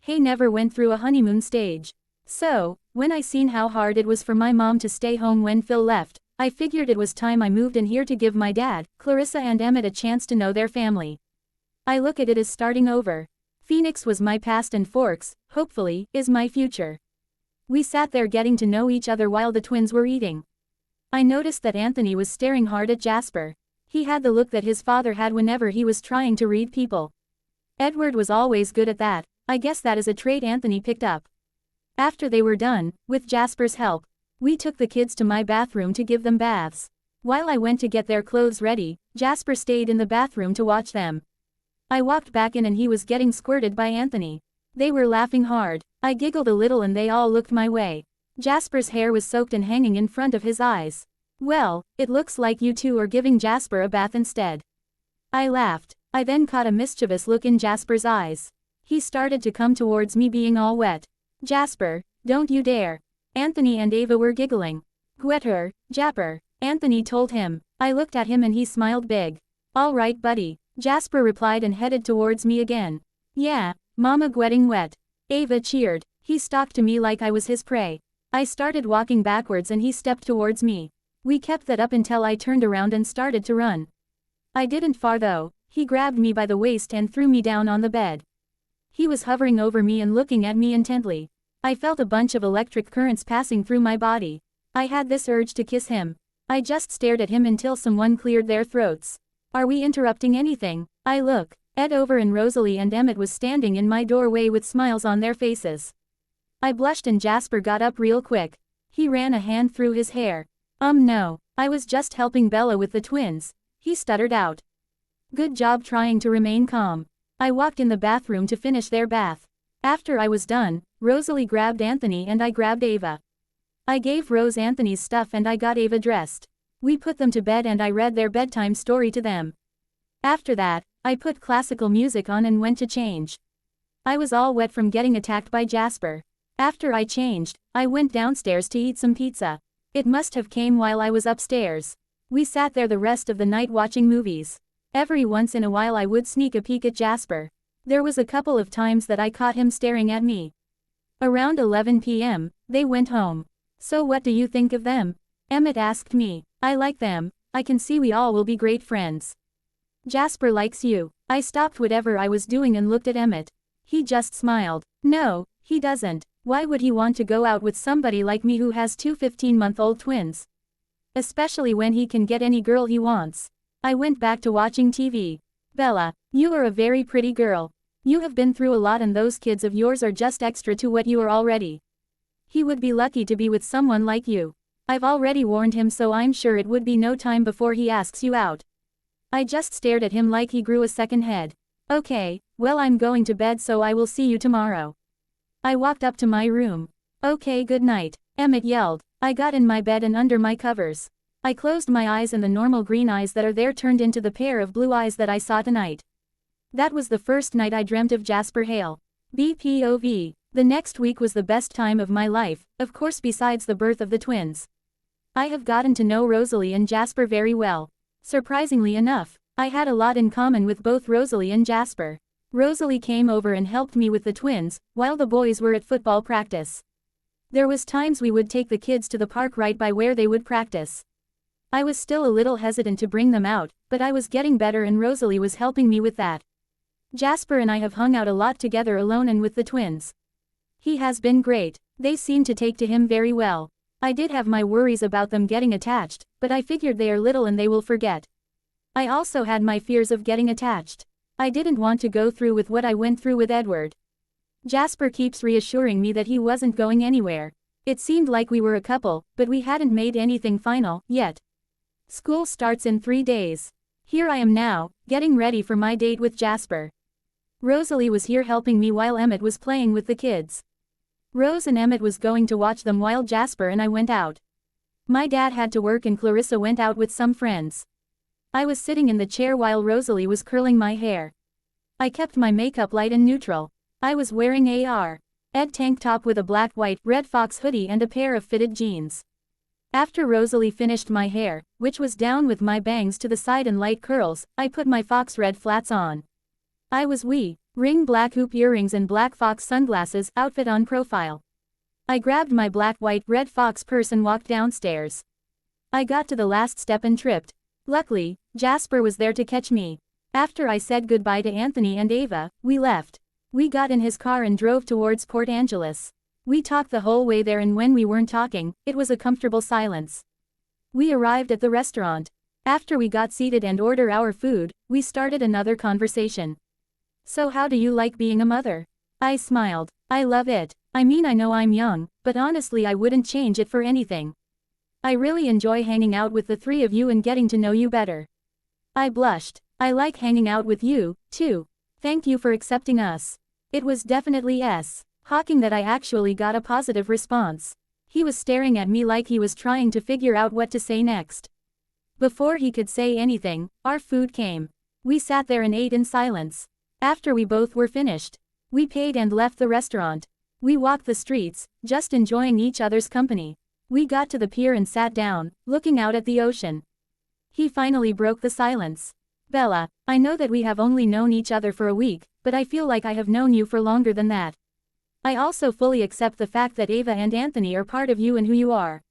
never went through a honeymoon stage. So, when I seen how hard it was for my mom to stay home when Phil left, I figured it was time I moved in here to give my dad, Clarissa and Emmett a chance to know their family. I look at it as starting over. Phoenix was my past and Forks, hopefully, is my future. We sat there getting to know each other while the twins were eating. I noticed that Anthony was staring hard at Jasper. He had the look that his father had whenever he was trying to read people. Edward was always good at that. I guess that is a trait Anthony picked up. After they were done, with Jasper's help, we took the kids to my bathroom to give them baths. While I went to get their clothes ready, Jasper stayed in the bathroom to watch them. I walked back in and he was getting squirted by Anthony. They were laughing hard. I giggled a little and they all looked my way. Jasper's hair was soaked and hanging in front of his eyes. Well, it looks like you two are giving Jasper a bath instead. I laughed. I then caught a mischievous look in Jasper's eyes. He started to come towards me being all wet. Jasper, don't you dare. Anthony and Ava were giggling. Get her, Jasper, Anthony told him. I looked at him and he smiled big. All right, buddy, Jasper replied and headed towards me again. Yeah, mama getting wet. Ava cheered. He stalked to me like I was his prey. I started walking backwards and he stepped towards me. We kept that up until I turned around and started to run. I didn't far though. He grabbed me by the waist and threw me down on the bed. He was hovering over me and looking at me intently. I felt a bunch of electric currents passing through my body. I had this urge to kiss him. I just stared at him until someone cleared their throats. Are we interrupting anything? I look. Ed over and Rosalie and Emmett was standing in my doorway with smiles on their faces. I blushed and Jasper got up real quick. He ran a hand through his hair. No, I was just helping Bella with the twins, he stuttered out. Good job trying to remain calm. I walked in the bathroom to finish their bath. After I was done, Rosalie grabbed Anthony and I grabbed Ava. I gave Rose Anthony's stuff and I got Ava dressed. We put them to bed and I read their bedtime story to them. After that, I put classical music on and went to change. I was all wet from getting attacked by Jasper. After I changed, I went downstairs to eat some pizza. It must have came while I was upstairs. We sat there the rest of the night watching movies. Every once in a while I would sneak a peek at Jasper. There was a couple of times that I caught him staring at me. Around 11 p.m., they went home. So what do you think of them? Emmett asked me. I like them, I can see we all will be great friends. Jasper likes you. I stopped whatever I was doing and looked at Emmett. He just smiled. No, he doesn't. Why would he want to go out with somebody like me who has two 15-month-old twins? Especially when he can get any girl he wants. I went back to watching TV. Bella, you are a very pretty girl. You have been through a lot and those kids of yours are just extra to what you are already. He would be lucky to be with someone like you. I've already warned him so I'm sure it would be no time before he asks you out. I just stared at him like he grew a second head. Okay, well I'm going to bed so I will see you tomorrow. I walked up to my room. Okay, good night, Emmett yelled. I got in my bed and under my covers. I closed my eyes and the normal green eyes that are there turned into the pair of blue eyes that I saw tonight. That was the first night I dreamt of Jasper Hale. BPOV. The next week was the best time of my life, of course besides the birth of the twins. I have gotten to know Rosalie and Jasper very well. Surprisingly enough, I had a lot in common with both Rosalie and Jasper. Rosalie came over and helped me with the twins, while the boys were at football practice. There was times we would take the kids to the park right by where they would practice. I was still a little hesitant to bring them out, but I was getting better and Rosalie was helping me with that. Jasper and I have hung out a lot together alone and with the twins. He has been great. They seem to take to him very well. I did have my worries about them getting attached, but I figured they are little and they will forget. I also had my fears of getting attached. I didn't want to go through with what I went through with Edward. Jasper keeps reassuring me that he wasn't going anywhere. It seemed like we were a couple, but we hadn't made anything final yet. School starts in 3 days. Here I am now, getting ready for my date with Jasper. Rosalie was here helping me while Emmett was playing with the kids. Rose and Emmett was going to watch them while Jasper and I went out. My dad had to work and Clarissa went out with some friends. I was sitting in the chair while Rosalie was curling my hair. I kept my makeup light and neutral. I was wearing Ed tank top with a black white red fox hoodie and a pair of fitted jeans. After Rosalie finished my hair, which was down with my bangs to the side and light curls, I put my fox red flats on. I was ring black hoop earrings and black fox sunglasses outfit on profile. I grabbed my black white red fox purse and walked downstairs. I got to the last step and tripped. Luckily, Jasper was there to catch me. After I said goodbye to Anthony and Ava, we left. We got in his car and drove towards Port Angeles. We talked the whole way there and when we weren't talking, it was a comfortable silence. We arrived at the restaurant. After we got seated and ordered our food, we started another conversation. So how do you like being a mother? I smiled. I love it. I mean I know I'm young, but honestly I wouldn't change it for anything. I really enjoy hanging out with the three of you and getting to know you better. I blushed. I like hanging out with you, too. Thank you for accepting us. It was definitely Hawking that I actually got a positive response. He was staring at me like he was trying to figure out what to say next. Before he could say anything, our food came. We sat there and ate in silence. After we both were finished, we paid and left the restaurant. We walked the streets, just enjoying each other's company. We got to the pier and sat down, looking out at the ocean. He finally broke the silence. Bella, I know that we have only known each other for a week, but I feel like I have known you for longer than that. I also fully accept the fact that Ava and Anthony are part of you and who you are.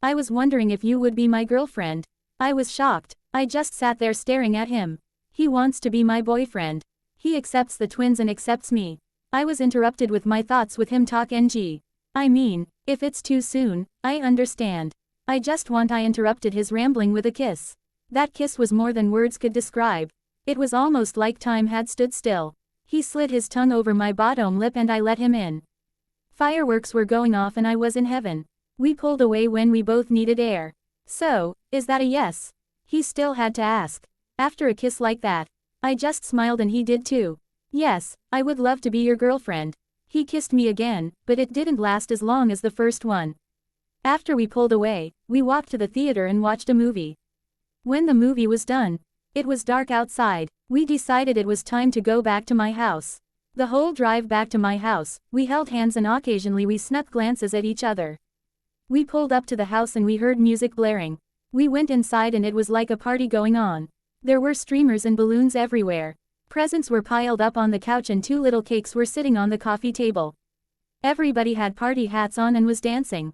I was wondering if you would be my girlfriend. I was shocked. I just sat there staring at him. He wants to be my boyfriend. He accepts the twins and accepts me. I was interrupted with my thoughts with him talk NG. I mean, if it's too soon, I understand. I interrupted his rambling with a kiss. That kiss was more than words could describe. It was almost like time had stood still. He slid his tongue over my bottom lip and I let him in. Fireworks were going off and I was in heaven. We pulled away when we both needed air. So, is that a yes? He still had to ask. After a kiss like that. I just smiled and he did too. Yes, I would love to be your girlfriend. He kissed me again, but it didn't last as long as the first one. After we pulled away, we walked to the theater and watched a movie. When the movie was done, it was dark outside. We decided it was time to go back to my house. The whole drive back to my house, we held hands and occasionally we snuck glances at each other. We pulled up to the house and we heard music blaring. We went inside and it was like a party going on. There were streamers and balloons everywhere. Presents were piled up on the couch and 2 little cakes were sitting on the coffee table. Everybody had party hats on and was dancing.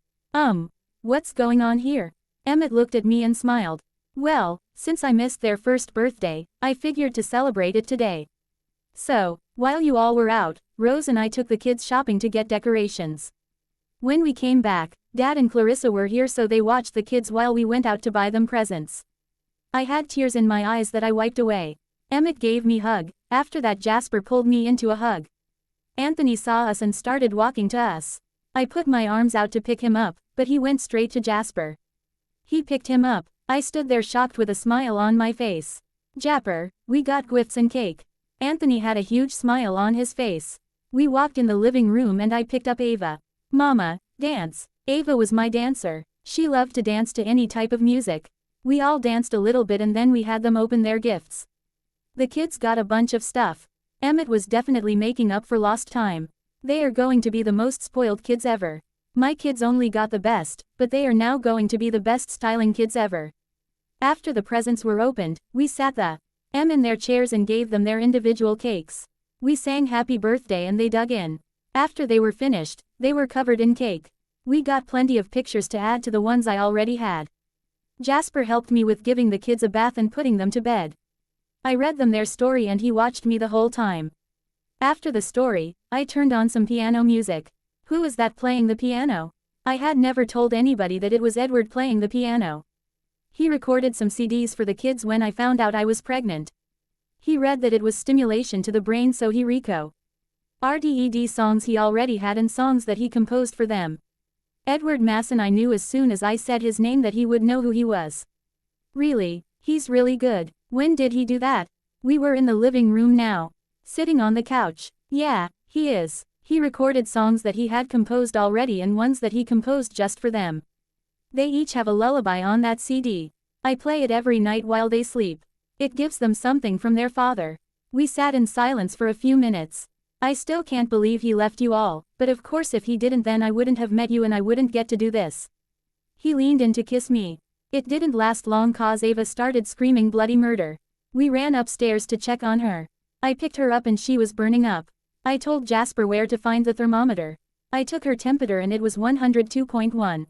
What's going on here? Emmett looked at me and smiled. Well, since I missed their first birthday, I figured to celebrate it today. So, while you all were out, Rose and I took the kids shopping to get decorations. When we came back, Dad and Clarissa were here so they watched the kids while we went out to buy them presents. I had tears in my eyes that I wiped away. Emmett gave me a hug. After that Jasper pulled me into a hug. Anthony saw us and started walking to us. I put my arms out to pick him up, but he went straight to Jasper. He picked him up. I stood there shocked with a smile on my face. Jasper, we got gifts and cake. Anthony had a huge smile on his face. We walked in the living room and I picked up Ava. Mama, dance. Ava was my dancer. She loved to dance to any type of music. We all danced a little bit and then we had them open their gifts. The kids got a bunch of stuff. Emmett was definitely making up for lost time. They are going to be the most spoiled kids ever. My kids only got the best, but they are now going to be the best styling kids ever. After the presents were opened, we sat in their chairs and gave them their individual cakes. We sang happy birthday and they dug in. After they were finished, they were covered in cake. We got plenty of pictures to add to the ones I already had. Jasper helped me with giving the kids a bath and putting them to bed. I read them their story and he watched me the whole time. After the story, I turned on some piano music. Who was that playing the piano? I had never told anybody that it was Edward playing the piano. He recorded some CDs for the kids when I found out I was pregnant. He read that it was stimulation to the brain so he recorded songs he already had and songs that he composed for them. Edward Masson, I knew as soon as I said his name that he would know who he was. Really, he's really good. When did he do that? We were in the living room now. Sitting on the couch. Yeah, he is. He recorded songs that he had composed already and ones that he composed just for them. They each have a lullaby on that CD. I play it every night while they sleep. It gives them something from their father. We sat in silence for a few minutes. I still can't believe he left you all, but of course if he didn't then I wouldn't have met you and I wouldn't get to do this. He leaned in to kiss me. It didn't last long cause Ava started screaming bloody murder. We ran upstairs to check on her. I picked her up and she was burning up. I told Jasper where to find the thermometer. I took her temperature and it was 102.1.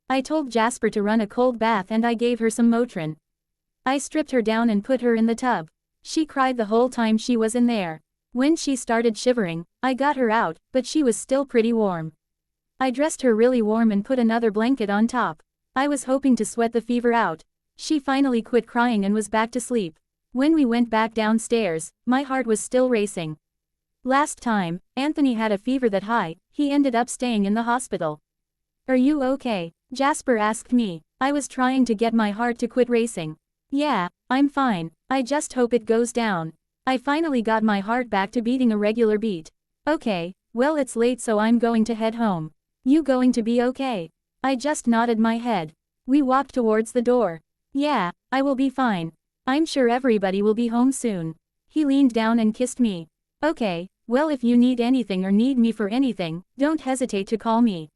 I told Jasper to run a cold bath and I gave her some Motrin. I stripped her down and put her in the tub. She cried the whole time she was in there. When she started shivering, I got her out, but she was still pretty warm. I dressed her really warm and put another blanket on top. I was hoping to sweat the fever out. She finally quit crying and was back to sleep. When we went back downstairs, my heart was still racing. Last time, Anthony had a fever that high, he ended up staying in the hospital. Are you okay? Jasper asked me. I was trying to get my heart to quit racing. Yeah, I'm fine. I just hope it goes down. I finally got my heart back to beating a regular beat. Okay, well it's late so I'm going to head home. You going to be okay? I just nodded my head. We walked towards the door. Yeah, I will be fine. I'm sure everybody will be home soon. He leaned down and kissed me. Okay, well if you need anything or need me for anything, don't hesitate to call me.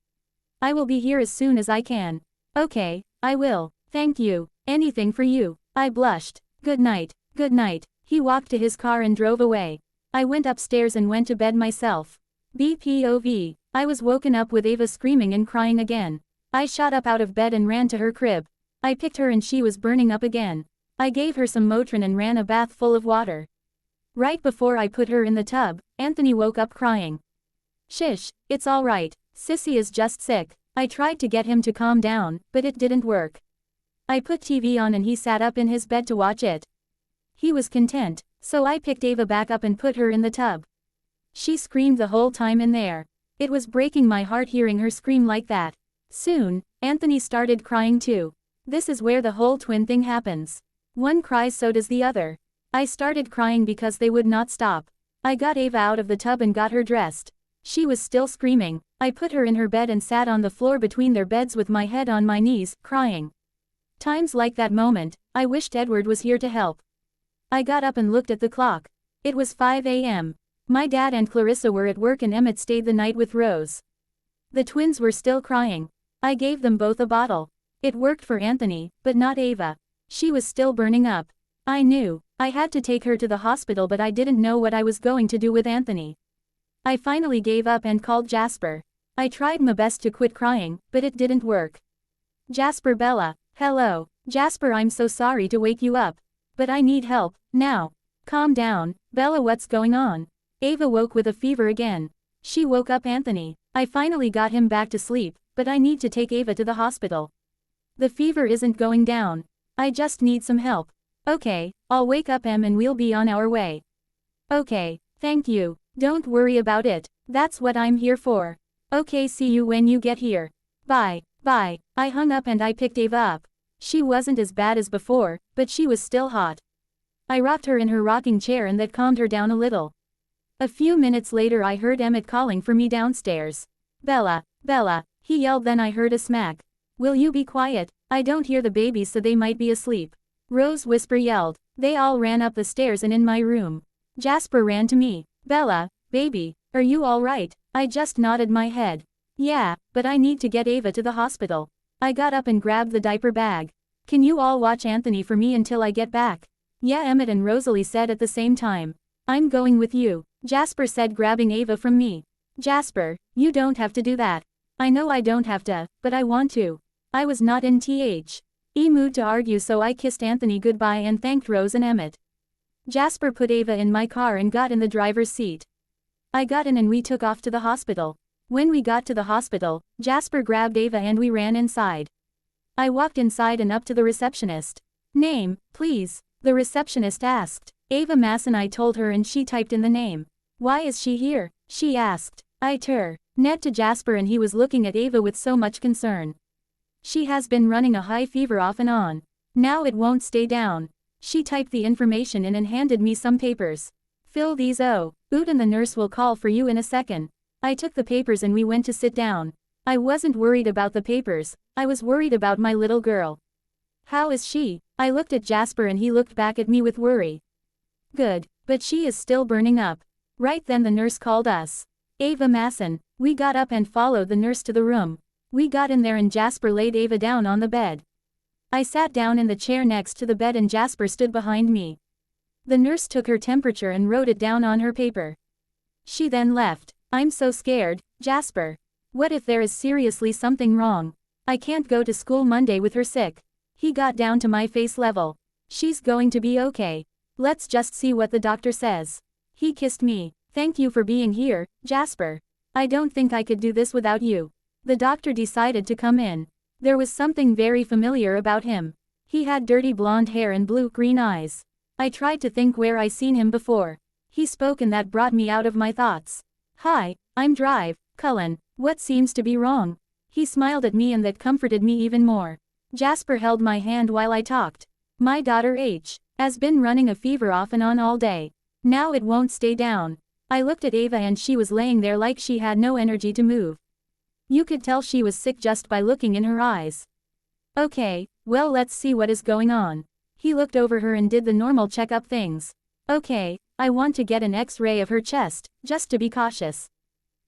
I will be here as soon as I can. Okay, I will. Thank you. Anything for you. I blushed. Good night. Good night. He walked to his car and drove away. I went upstairs and went to bed myself. BPOV. I was woken up with Ava screaming and crying again. I shot up out of bed and ran to her crib. I picked her and she was burning up again. I gave her some Motrin and ran a bath full of water. Right before I put her in the tub, Anthony woke up crying. Shish, it's alright, Sissy is just sick. I tried to get him to calm down, but it didn't work. I put TV on and he sat up in his bed to watch it. He was content, so I picked Ava back up and put her in the tub. She screamed the whole time in there. It was breaking my heart hearing her scream like that. Soon, Anthony started crying too. This is where the whole twin thing happens. One cries, so does the other. I started crying because they would not stop. I got Ava out of the tub and got her dressed. She was still screaming. I put her in her bed and sat on the floor between their beds with my head on my knees, crying. Times like that moment, I wished Edward was here to help. I got up and looked at the clock. It was 5 a.m. My dad and Clarissa were at work and Emmett stayed the night with Rose. The twins were still crying. I gave them both a bottle. It worked for Anthony, but not Ava. She was still burning up. I knew I had to take her to the hospital, but I didn't know what I was going to do with Anthony. I finally gave up and called Jasper. I tried my best to quit crying, but it didn't work. Jasper, Bella. Hello. Jasper, I'm so sorry to wake you up. But I need help, now. Calm down, Bella, what's going on? Ava woke with a fever again. She woke up Anthony. I finally got him back to sleep, but I need to take Ava to the hospital. The fever isn't going down. I just need some help. Okay, I'll wake up Em and we'll be on our way. Okay, thank you. Don't worry about it. That's what I'm here for. Okay, see you when you get here. Bye, bye. I hung up and I picked Ava up. She wasn't as bad as before, but she was still hot. I rocked her in her rocking chair and that calmed her down a little. A few minutes later I heard Emmett calling for me downstairs. Bella, Bella, he yelled, then I heard a smack. Will you be quiet? I don't hear the babies, so they might be asleep. Rose Whisper yelled. They all ran up the stairs and in my room. Jasper ran to me. Bella, baby, are you all right? I just nodded my head. Yeah, but I need to get Ava to the hospital. I got up and grabbed the diaper bag. Can you all watch Anthony for me until I get back? Yeah, Emmett and Rosalie said at the same time. I'm going with you, Jasper said, grabbing Ava from me. Jasper, you don't have to do that. I know I don't have to, but I want to. I was not in mood to argue, so I kissed Anthony goodbye and thanked Rose and Emmett. Jasper put Ava in my car and got in the driver's seat. I got in and we took off to the hospital. When we got to the hospital, Jasper grabbed Ava and we ran inside. I walked inside and up to the receptionist. Name, please, the receptionist asked. Ava Masson, I told her, and she typed in the name. Why is she here? She asked. I turned to Jasper and he was looking at Ava with so much concern. She has been running a high fever off and on. Now it won't stay down. She typed the information in and handed me some papers. Fill these out, and the nurse will call for you in a second. I took the papers and we went to sit down. I wasn't worried about the papers, I was worried about my little girl. How is she? I looked at Jasper and he looked back at me with worry. Good, but she is still burning up. Right then the nurse called us. Ava Masson. We got up and followed the nurse to the room. We got in there and Jasper laid Ava down on the bed. I sat down in the chair next to the bed and Jasper stood behind me. The nurse took her temperature and wrote it down on her paper. She then left. I'm so scared, Jasper. What if there is seriously something wrong? I can't go to school Monday with her sick. He got down to my face level. She's going to be okay. Let's just see what the doctor says. He kissed me. Thank you for being here, Jasper. I don't think I could do this without you. The doctor decided to come in. There was something very familiar about him. He had dirty blonde hair and blue-green eyes. I tried to think where I seen him before. He spoke and that brought me out of my thoughts. Hi, I'm Drive, Cullen. What seems to be wrong? He smiled at me and that comforted me even more. Jasper held my hand while I talked. My daughter has been running a fever off and on all day. Now it won't stay down. I looked at Ava and she was laying there like she had no energy to move. You could tell she was sick just by looking in her eyes. Okay, well, let's see what is going on. He looked over her and did the normal checkup things. Okay, I want to get an X-ray of her chest, just to be cautious.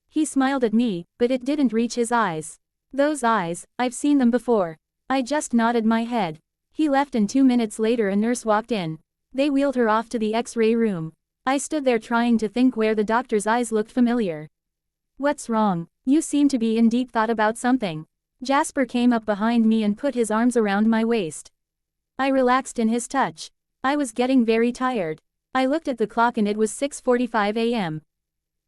He smiled at me, but it didn't reach his eyes. Those eyes, I've seen them before. I just nodded my head. He left and 2 minutes later a nurse walked in. They wheeled her off to the X-ray room. I stood there trying to think where the doctor's eyes looked familiar. What's wrong? You seem to be in deep thought about something. Jasper came up behind me and put his arms around my waist. I relaxed in his touch. I was getting very tired. I looked at the clock and it was 6:45 a.m.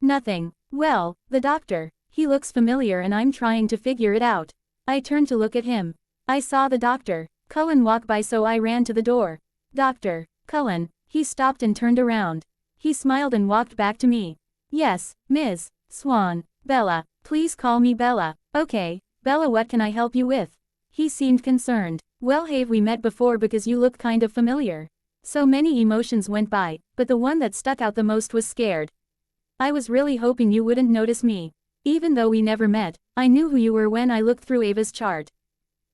Nothing. Well, the doctor. He looks familiar and I'm trying to figure it out. I turned to look at him. I saw the doctor, Cullen, walk by, so I ran to the door. Dr. Cullen. He stopped and turned around. He smiled and walked back to me. Yes, Ms. Swan. Bella. Please call me Bella. Okay, Bella, what can I help you with? He seemed concerned. Well, have we met before because you look kind of familiar? So many emotions went by, but the one that stuck out the most was scared. I was really hoping you wouldn't notice me. Even though we never met, I knew who you were when I looked through Ava's chart.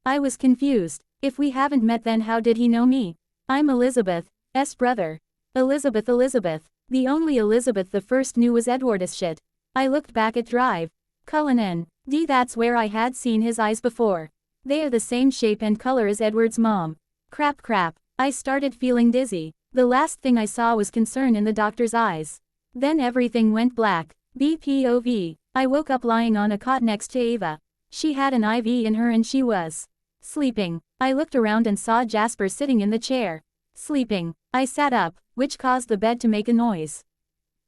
I was confused. If we haven't met, then how did he know me? I'm Elizabeth's brother. Elizabeth. The only Elizabeth the first knew was Edward's shit. I looked back at Drive. Cullen N.D. That's where I had seen his eyes before. They are the same shape and color as Edward's mom. Crap. I started feeling dizzy. The last thing I saw was concern in the doctor's eyes. Then everything went black. BPOV. I woke up lying on a cot next to Ava. She had an IV in her and she was sleeping. I looked around and saw Jasper sitting in the chair. Sleeping. I sat up, which caused the bed to make a noise.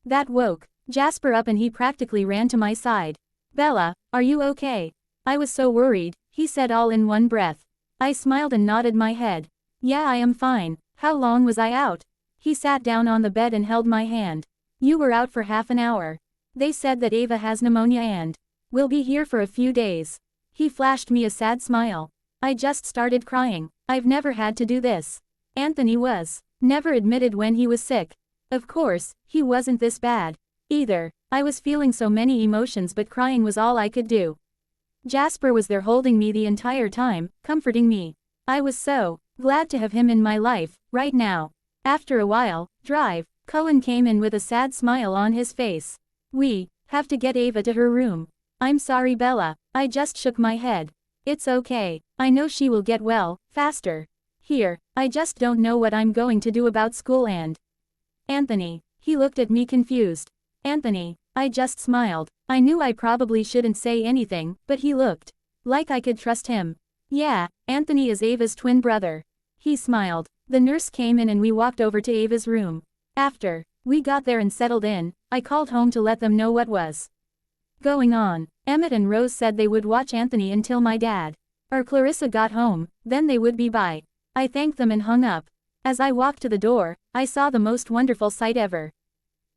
That woke Jasper up and he practically ran to my side. Bella, are you okay? I was so worried, he said all in one breath. I smiled and nodded my head. Yeah, I am fine. How long was I out? He sat down on the bed and held my hand. You were out for half an hour. They said that Ava has pneumonia and will be here for a few days. He flashed me a sad smile. I just started crying. I've never had to do this. Anthony was never admitted when he was sick. Of course, he wasn't this bad either. I was feeling so many emotions, but crying was all I could do. Jasper was there holding me the entire time, comforting me. I was so glad to have him in my life, right now. After a while, Cullen came in with a sad smile on his face. We have to get Ava to her room. I'm sorry, Bella. I just shook my head. It's okay. I know she will get well, faster. Here, I just don't know what I'm going to do about school and Anthony. He looked at me confused. Anthony. I just smiled. I knew I probably shouldn't say anything, but he looked like I could trust him. Yeah, Anthony is Ava's twin brother. He smiled. The nurse came in and we walked over to Ava's room. After we got there and settled in, I called home to let them know what was going on. Emmett and Rose said they would watch Anthony until my dad or Clarissa got home, then they would be by. I thanked them and hung up. As I walked to the door, I saw the most wonderful sight ever.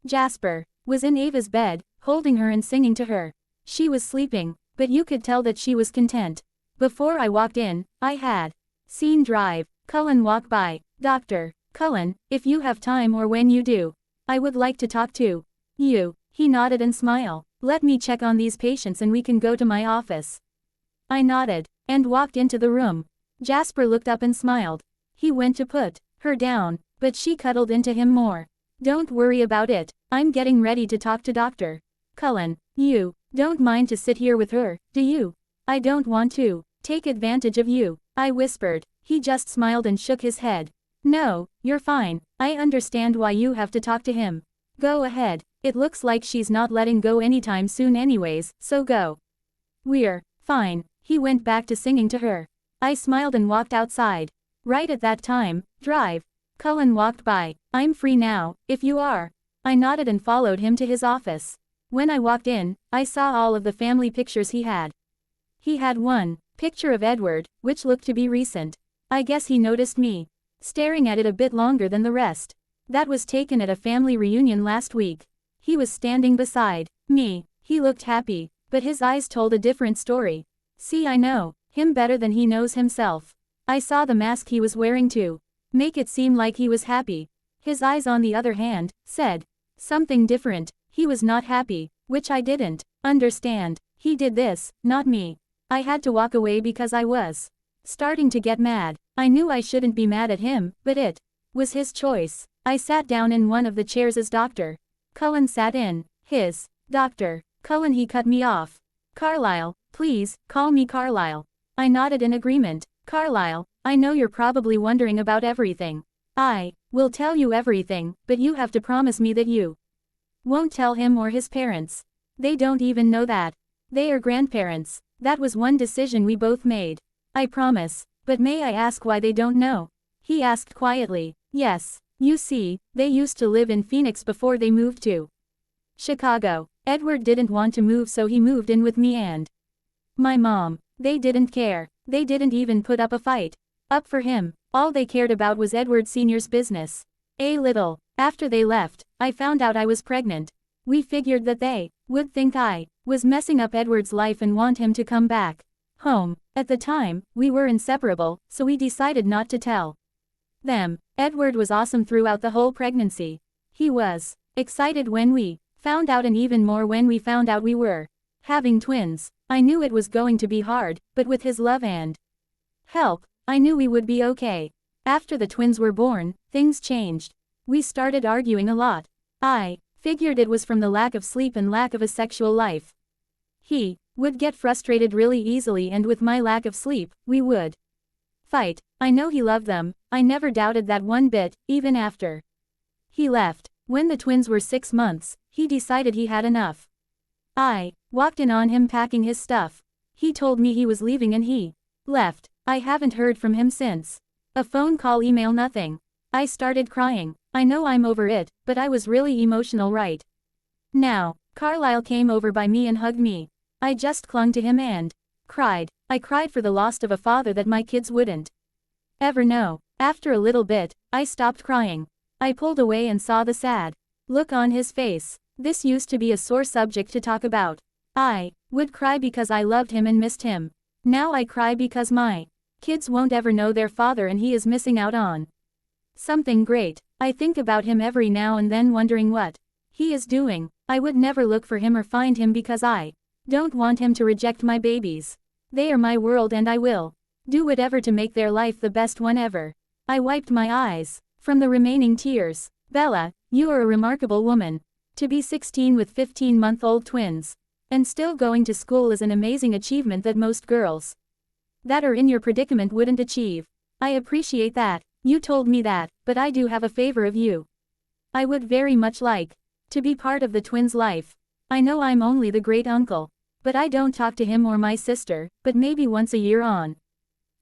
Jasper was in Ava's bed, holding her and singing to her. She was sleeping, but you could tell that she was content. Before I walked in, I had seen Cullen walk by. Dr. Cullen, if you have time or when you do, I would like to talk to you. He nodded and smiled. Let me check on these patients and we can go to my office. I nodded and walked into the room. Jasper looked up and smiled. He went to put her down, but she cuddled into him more. Don't worry about it. I'm getting ready to talk to Dr. Cullen. You don't mind to sit here with her, do you? I don't want to take advantage of you, I whispered. He just smiled and shook his head. No, you're fine. I understand why you have to talk to him. Go ahead. It looks like she's not letting go anytime soon anyways, so go. We're fine. He went back to singing to her. I smiled and walked outside. Right at that time, Cullen walked by. I'm free now, if you are. I nodded and followed him to his office. When I walked in, I saw all of the family pictures he had. He had one picture of Edward, which looked to be recent. I guess he noticed me staring at it a bit longer than the rest. That was taken at a family reunion last week. He was standing beside me. He looked happy, but his eyes told a different story. See, I know him better than he knows himself. I saw the mask he was wearing to make it seem like he was happy. His eyes, on the other hand, said something different. He was not happy, which I didn't understand. He did this, not me. I had to walk away because I was starting to get mad. I knew I shouldn't be mad at him, but it was his choice. I sat down in one of the chairs as Dr. Cullen sat in his. Dr. Cullen, he cut me off. Carlisle, please, call me Carlisle. I nodded in agreement. Carlisle, I know you're probably wondering about everything. I will tell you everything, but you have to promise me that you won't tell him or his parents. They don't even know that. They are grandparents. That was one decision we both made. I promise. But may I ask why they don't know? He asked quietly. Yes. You see, they used to live in Phoenix before they moved to Chicago. Edward didn't want to move, so he moved in with me and my mom. They didn't care. They didn't even put up a fight up for him. All they cared about was Edward Sr.'s business. A little after they left, I found out I was pregnant. We figured that they would think I was messing up Edward's life and want him to come back home. At the time, we were inseparable, so we decided not to tell them. Edward was awesome throughout the whole pregnancy. He was excited when we found out and even more when we found out we were having twins. I knew it was going to be hard, but with his love and help, I knew we would be okay. After the twins were born, things changed. We started arguing a lot. I figured it was from the lack of sleep and lack of a sexual life. He would get frustrated really easily, and with my lack of sleep, we would fight. I know he loved them, I never doubted that one bit, even after he left. When the twins were 6 months, he decided he had enough. I walked in on him packing his stuff. He told me he was leaving and he left. I haven't heard from him since. A phone call, email, nothing. I started crying. I know I'm over it, but I was really emotional right now. Carlisle came over by me and hugged me. I just clung to him and cried. I cried for the loss of a father that my kids wouldn't ever know. After a little bit, I stopped crying. I pulled away and saw the sad look on his face. This used to be a sore subject to talk about. I would cry because I loved him and missed him. Now I cry because my kids won't ever know their father and he is missing out on something great. I think about him every now and then, wondering what he is doing. I would never look for him or find him because I don't want him to reject my babies. They are my world and I will do whatever to make their life the best one ever. I wiped my eyes from the remaining tears. Bella, you are a remarkable woman. To be 16 with 15-month-old twins and still going to school is an amazing achievement that most girls that are in your predicament wouldn't achieve. I appreciate that. You told me that, but I do have a favor of you. I would very much like to be part of the twins' life. I know I'm only the great uncle, but I don't talk to him or my sister, but maybe once a year on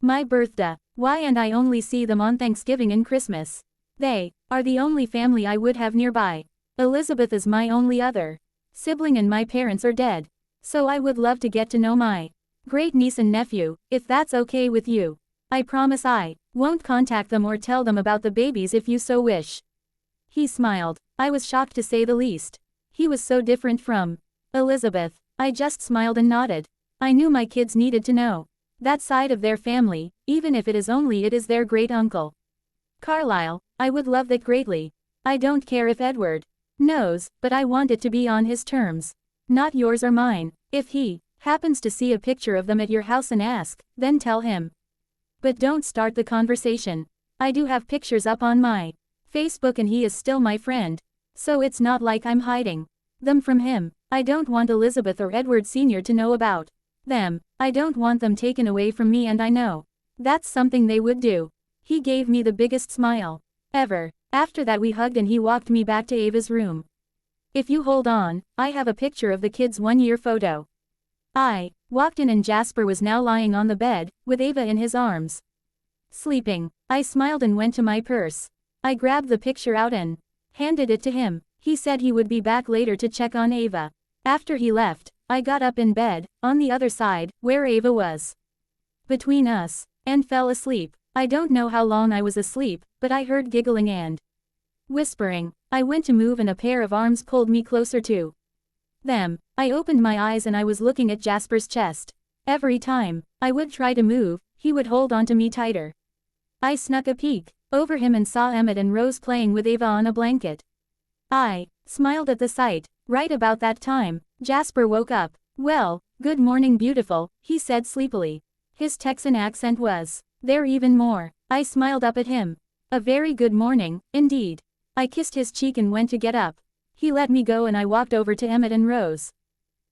my birthday. Why, and I only see them on Thanksgiving and Christmas. They are the only family I would have nearby. Elizabeth is my only other sibling and my parents are dead. So I would love to get to know my great niece and nephew, if that's okay with you. I promise I won't contact them or tell them about the babies if you so wish. He smiled. I was shocked to say the least. He was so different from Elizabeth. I just smiled and nodded. I knew my kids needed to know that side of their family, even if it is only it is their great uncle. Carlisle, I would love that greatly. I don't care if Edward knows, but I want it to be on his terms, not yours or mine. If he happens to see a picture of them at your house and ask, then tell him. But don't start the conversation. I do have pictures up on my Facebook and he is still my friend. So it's not like I'm hiding them from him. I don't want Elizabeth or Edward Sr. to know about them. I don't want them taken away from me, and I know that's something they would do. He gave me the biggest smile ever. After that we hugged and he walked me back to Ava's room. If you hold on, I have a picture of the kids' 1-year photo. I walked in and Jasper was now lying on the bed, with Ava in his arms, sleeping. I smiled and went to my purse. I grabbed the picture out and handed it to him. He said he would be back later to check on Ava. After he left, I got up in bed, on the other side, where Ava was between us, and fell asleep. I don't know how long I was asleep, but I heard giggling and whispering. I went to move and a pair of arms pulled me closer to them. I opened my eyes and I was looking at Jasper's chest. Every time I would try to move, he would hold onto me tighter. I snuck a peek over him and saw Emmett and Rose playing with Ava on a blanket. I smiled at the sight. Right about that time, Jasper woke up. "Well, good morning, beautiful," he said sleepily. His Texan accent was there even more. I smiled up at him. "A very good morning, indeed." I kissed his cheek and went to get up. He let me go and I walked over to Emmett and Rose.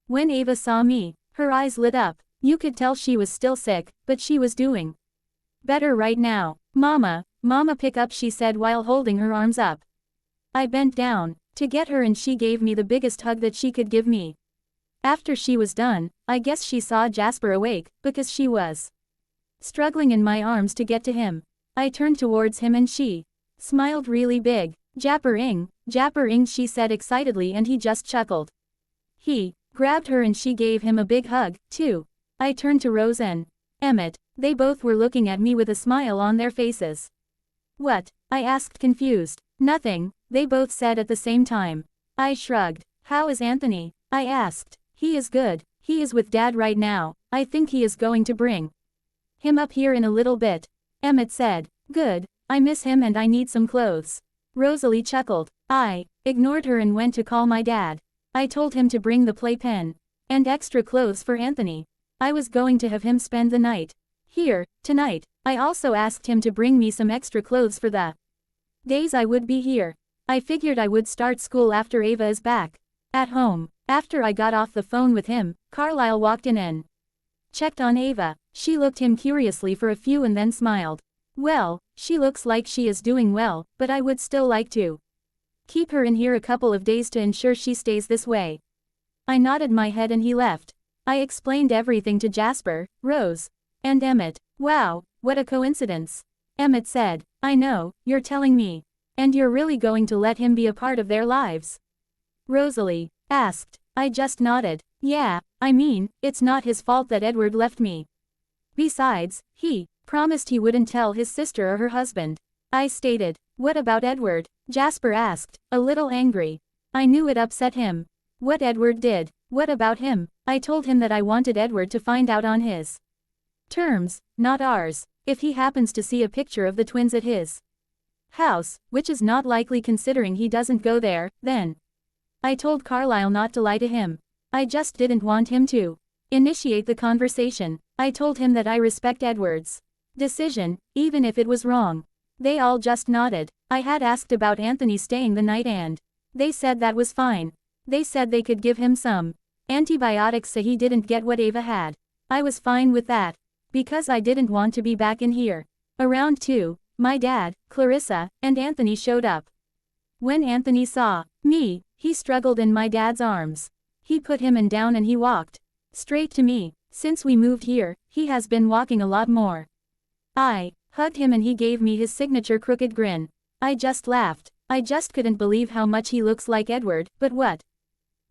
When Ava saw me, her eyes lit up. You could tell she was still sick, but she was doing better right now. Mama, pick up," she said while holding her arms up. I bent down to get her and she gave me the biggest hug that she could give me. After she was done, I guess she saw Jasper awake, because she was struggling in my arms to get to him. I turned towards him and she smiled really big. Japper ing," she said excitedly, and he just chuckled. He grabbed her and she gave him a big hug, too. I turned to Rose and Emmett. They both were looking at me with a smile on their faces. "What?" I asked, confused. "Nothing," they both said at the same time. I shrugged. How is Anthony? I asked. He is good. He is with Dad right now. I think he is going to bring him up here in a little bit. Emmett said. Good. I miss him and I need some clothes. Rosalie chuckled. I ignored her and went to call my dad. I told him to bring the playpen and extra clothes for Anthony. I was going to have him spend the night here, tonight. I also asked him to bring me some extra clothes for the days I would be here. I figured I would start school after Ava is back at home. After I got off the phone with him, Carlisle walked in and checked on Ava. She looked him curiously for a few and then smiled. Well, she looks like she is doing well, but I would still like to keep her in here a couple of days to ensure she stays this way. I nodded my head and he left. I explained everything to Jasper, Rose, and Emmett. Wow, what a coincidence. Emmett said. I know, you're telling me. And you're really going to let him be a part of their lives? Rosalie asked. I just nodded. Yeah, I mean, it's not his fault that Edward left me. Besides, he promised he wouldn't tell his sister or her husband. I stated. What about Edward? Jasper asked, a little angry. I knew it upset him. What Edward did. What about him? I told him that I wanted Edward to find out on his terms, not ours. If he happens to see a picture of the twins at his house, which is not likely considering he doesn't go there, then I told Carlisle not to lie to him. I just didn't want him to initiate the conversation. I told him that I respect Edward's decision, even if it was wrong. They all just nodded. I had asked about Anthony staying the night and they said that was fine. They said they could give him some antibiotics so he didn't get what Ava had. I was fine with that, because I didn't want to be back in here. Around 2, my dad, Clarissa, and Anthony showed up. When Anthony saw me, he struggled in my dad's arms. He put him down and he walked straight to me. Since we moved here, he has been walking a lot more. I hugged him and he gave me his signature crooked grin. I just laughed. I just couldn't believe how much he looks like Edward, but what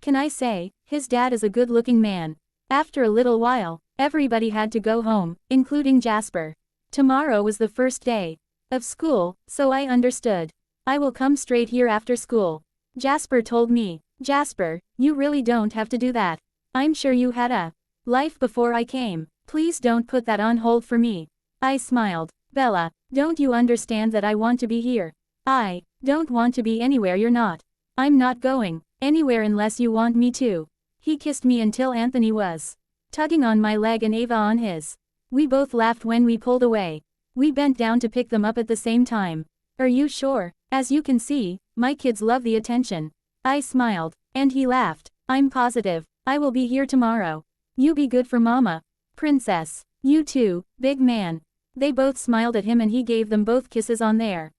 can I say? His dad is a good-looking man. After a little while, everybody had to go home, including Jasper. Tomorrow was the first day of school, so I understood. I will come straight here after school. Jasper told me. Jasper, you really don't have to do that. I'm sure you had a life before I came. Please don't put that on hold for me. I smiled. Bella, don't you understand that I want to be here? I don't want to be anywhere you're not. I'm not going anywhere unless you want me to. He kissed me until Anthony was tugging on my leg and Ava on his. We both laughed when we pulled away. We bent down to pick them up at the same time. Are you sure? As you can see, my kids love the attention. I smiled, and he laughed. I'm positive. I will be here tomorrow. You be good for Mama. Princess. You too, big man. They both smiled at him and he gave them both kisses on their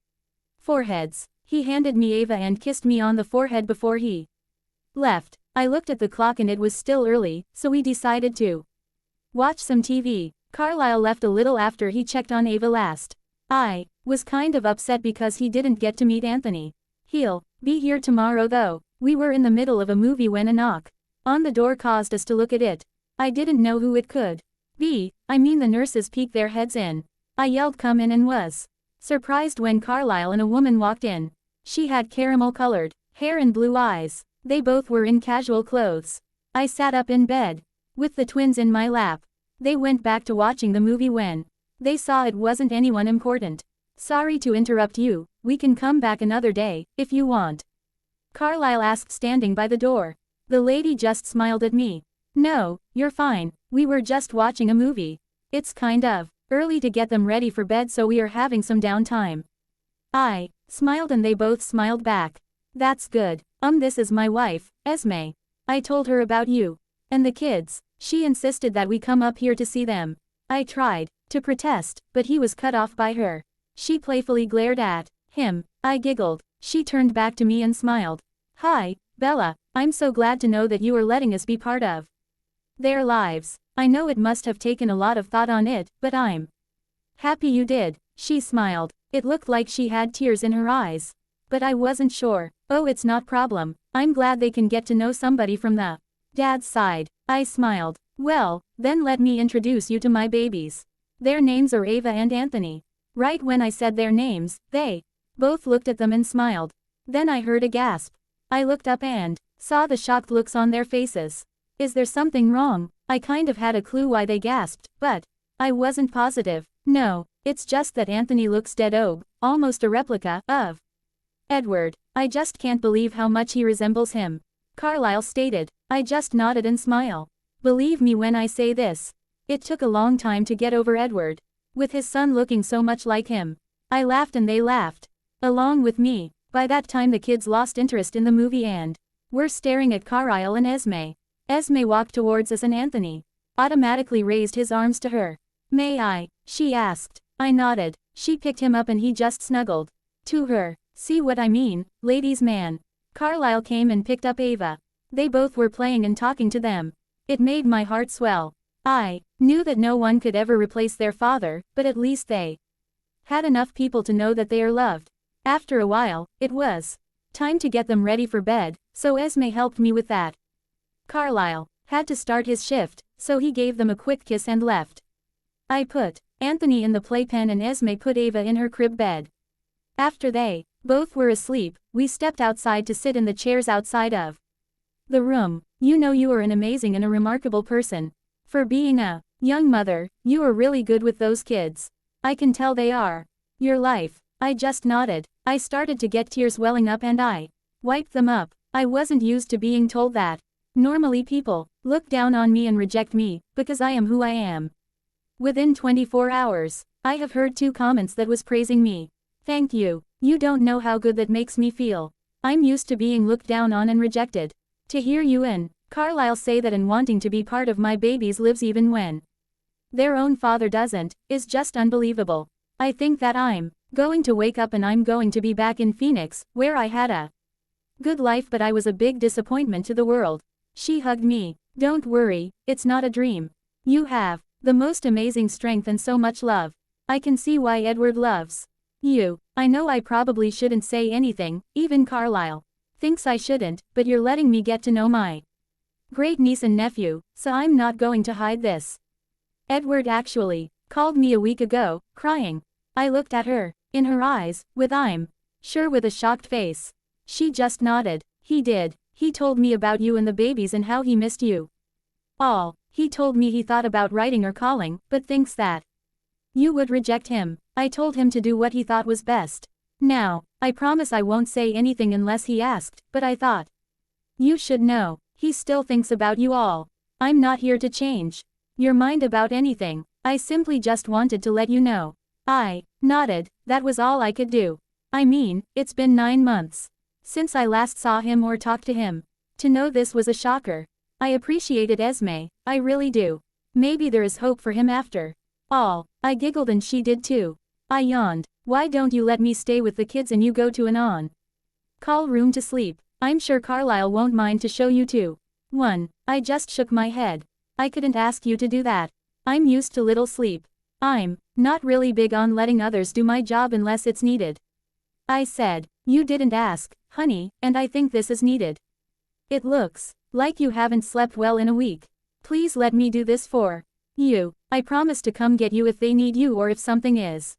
foreheads. He handed me Ava and kissed me on the forehead before he left. I looked at the clock and it was still early, so we decided to watch some TV. Carlisle left a little after he checked on Ava last. I was kind of upset because he didn't get to meet Anthony. He'll be here tomorrow though. We were in the middle of a movie when a knock on the door caused us to look at it. I didn't know who it could be. I mean, the nurses peeked their heads in. I yelled come in and was surprised when Carlisle and a woman walked in. She had caramel-colored hair and blue eyes. They both were in casual clothes. I sat up in bed with the twins in my lap. They went back to watching the movie when they saw it wasn't anyone important. Sorry to interrupt you, we can come back another day, if you want. Carlisle asked, standing by the door. The lady just smiled at me. No, you're fine, we were just watching a movie. It's kind of early to get them ready for bed, so we are having some downtime. I smiled and they both smiled back. That's good. This is my wife, Esme. I told her about you and the kids. She insisted that we come up here to see them. I tried to protest, but he was cut off by her. She playfully glared at him. I giggled. She turned back to me and smiled. Hi, Bella, I'm so glad to know that you are letting us be part of their lives. I know it must have taken a lot of thought on it, but I'm happy you did. She smiled. It looked like she had tears in her eyes. But I wasn't sure. Oh, it's not problem. I'm glad they can get to know somebody from the dad's side. I smiled. Well, then let me introduce you to my babies. Their names are Ava and Anthony. Right when I said their names, they both looked at them and smiled. Then I heard a gasp. I looked up and Saw the shocked looks on their faces. Is there something wrong? I kind of had a clue why they gasped, but I wasn't positive. No, it's just that Anthony looks dead almost a replica of Edward. I just can't believe how much he resembles him. Carlisle stated. I just nodded and smiled. Believe me when I say this. It took a long time to get over Edward. With his son looking so much like him. I laughed and they laughed. Along with me. By that time the kids lost interest in the movie and were staring at Carlisle and Esme. Esme walked towards us and Anthony automatically raised his arms to her. May I? She asked. I nodded. She picked him up and he just snuggled to her. See what I mean, ladies' man. Carlisle came and picked up Ava. They both were playing and talking to them. It made my heart swell. I knew that no one could ever replace their father, but at least they had enough people to know that they are loved. After a while, it was time to get them ready for bed, so Esme helped me with that. Carlisle had to start his shift, so he gave them a quick kiss and left. I put Anthony in the playpen and Esme put Ava in her crib bed. After they both were asleep, we stepped outside to sit in the chairs outside of the room. You know you are an amazing and a remarkable person. For being a young mother, you are really good with those kids. I can tell they are your life. I just nodded. I started to get tears welling up and I wiped them up. I wasn't used to being told that. Normally people look down on me and reject me, because I am who I am. Within 24 hours, I have heard 2 comments that was praising me. Thank you. You don't know how good that makes me feel. I'm used to being looked down on and rejected. To hear you and Carlisle say that and wanting to be part of my baby's lives even when their own father doesn't, is just unbelievable. I think that I'm going to wake up and I'm going to be back in Phoenix, where I had a good life but I was a big disappointment to the world. She hugged me. Don't worry, it's not a dream. You have the most amazing strength and so much love. I can see why Edward loves you. I know I probably shouldn't say anything, even Carlisle thinks I shouldn't, but you're letting me get to know my great niece and nephew, so I'm not going to hide this. Edward actually called me a week ago, crying. I looked at her, in her eyes, with I'm sure with a shocked face. She just nodded. He did. He told me about you and the babies and how he missed you all. He told me he thought about writing or calling, but thinks that you would reject him. I told him to do what he thought was best. Now, I promise I won't say anything unless he asked, but I thought you should know. He still thinks about you all. I'm not here to change your mind about anything. I simply just wanted to let you know. I nodded. That was all I could do. I mean, it's been 9 months since I last saw him or talked to him. To know this was a shocker. I appreciated Esme, I really do. Maybe there is hope for him after all. I giggled and she did too. I yawned. Why don't you let me stay with the kids and you go to an on-call room to sleep? I'm sure Carlisle won't mind to show you too. 1. I just shook my head. I couldn't ask you to do that. I'm used to little sleep. I'm not really big on letting others do my job unless it's needed. I said, you didn't ask, honey, and I think this is needed. It looks like you haven't slept well in a week. Please let me do this for you. I promise to come get you if they need you or if something is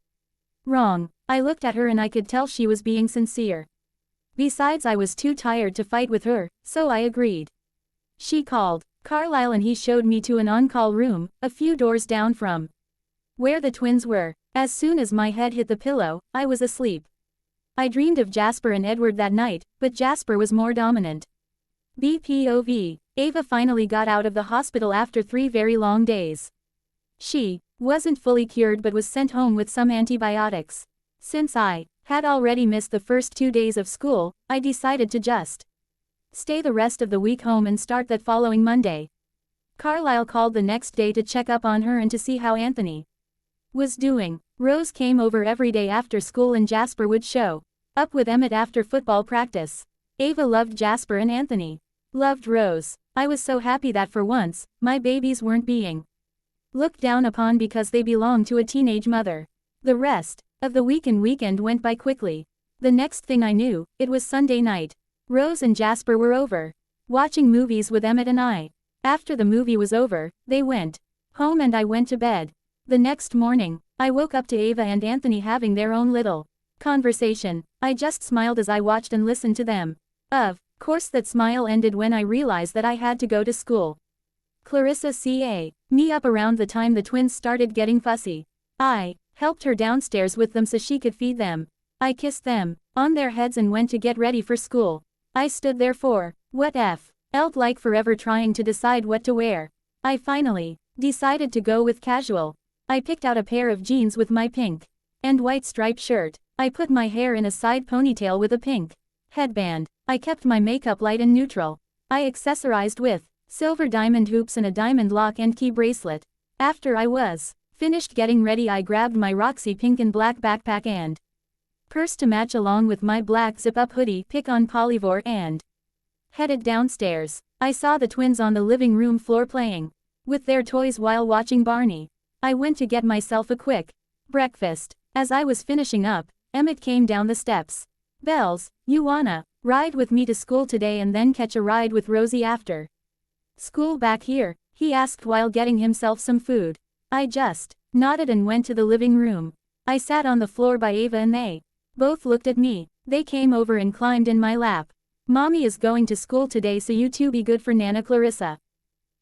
wrong. I looked at her and I could tell she was being sincere. Besides, I was too tired to fight with her, so I agreed. She called Carlisle and he showed me to an on-call room, a few doors down from where the twins were. As soon as my head hit the pillow, I was asleep. I dreamed of Jasper and Edward that night, but Jasper was more dominant. BPOV. Ava finally got out of the hospital after 3 very long days. She wasn't fully cured but was sent home with some antibiotics. Since I had already missed the first 2 days of school, I decided to just stay the rest of the week home and start that following Monday. Carlisle called the next day to check up on her and to see how Anthony was doing. Rose came over every day after school and Jasper would show up with Emmett after football practice. Ava loved Jasper and Anthony loved Rose. I was so happy that for once, my babies weren't being looked down upon because they belonged to a teenage mother. The rest of the week and weekend went by quickly. The next thing I knew, it was Sunday night. Rose and Jasper were over watching movies with Emmett and I. After the movie was over, they went home and I went to bed. The next morning, I woke up to Ava and Anthony having their own little conversation. I just smiled as I watched and listened to them. Of Course that smile ended when I realized that I had to go to school. Clarissa ca. Me up around the time the twins started getting fussy. I helped her downstairs with them so she could feed them. I kissed them on their heads and went to get ready for school. I stood there for what felt like forever trying to decide what to wear. I finally decided to go with casual. I picked out a pair of jeans with my pink and white striped shirt. I put my hair in a side ponytail with a pink headband. I kept my makeup light and neutral. I accessorized with silver diamond hoops and a diamond lock and key bracelet. After I was finished getting ready, I grabbed my Roxy pink and black backpack and purse to match along with my black zip-up hoodie, pick on polyvore, and headed downstairs. I saw the twins on the living room floor playing with their toys while watching Barney. I went to get myself a quick breakfast. As I was finishing up, Emmett came down the steps. Bells, you wanna ride with me to school today and then catch a ride with Rosie after school back here? He asked while getting himself some food. I just nodded and went to the living room. I sat on the floor by Ava and they both looked at me. They came over and climbed in my lap. Mommy is going to school today, so you two be good for Nana Clarissa.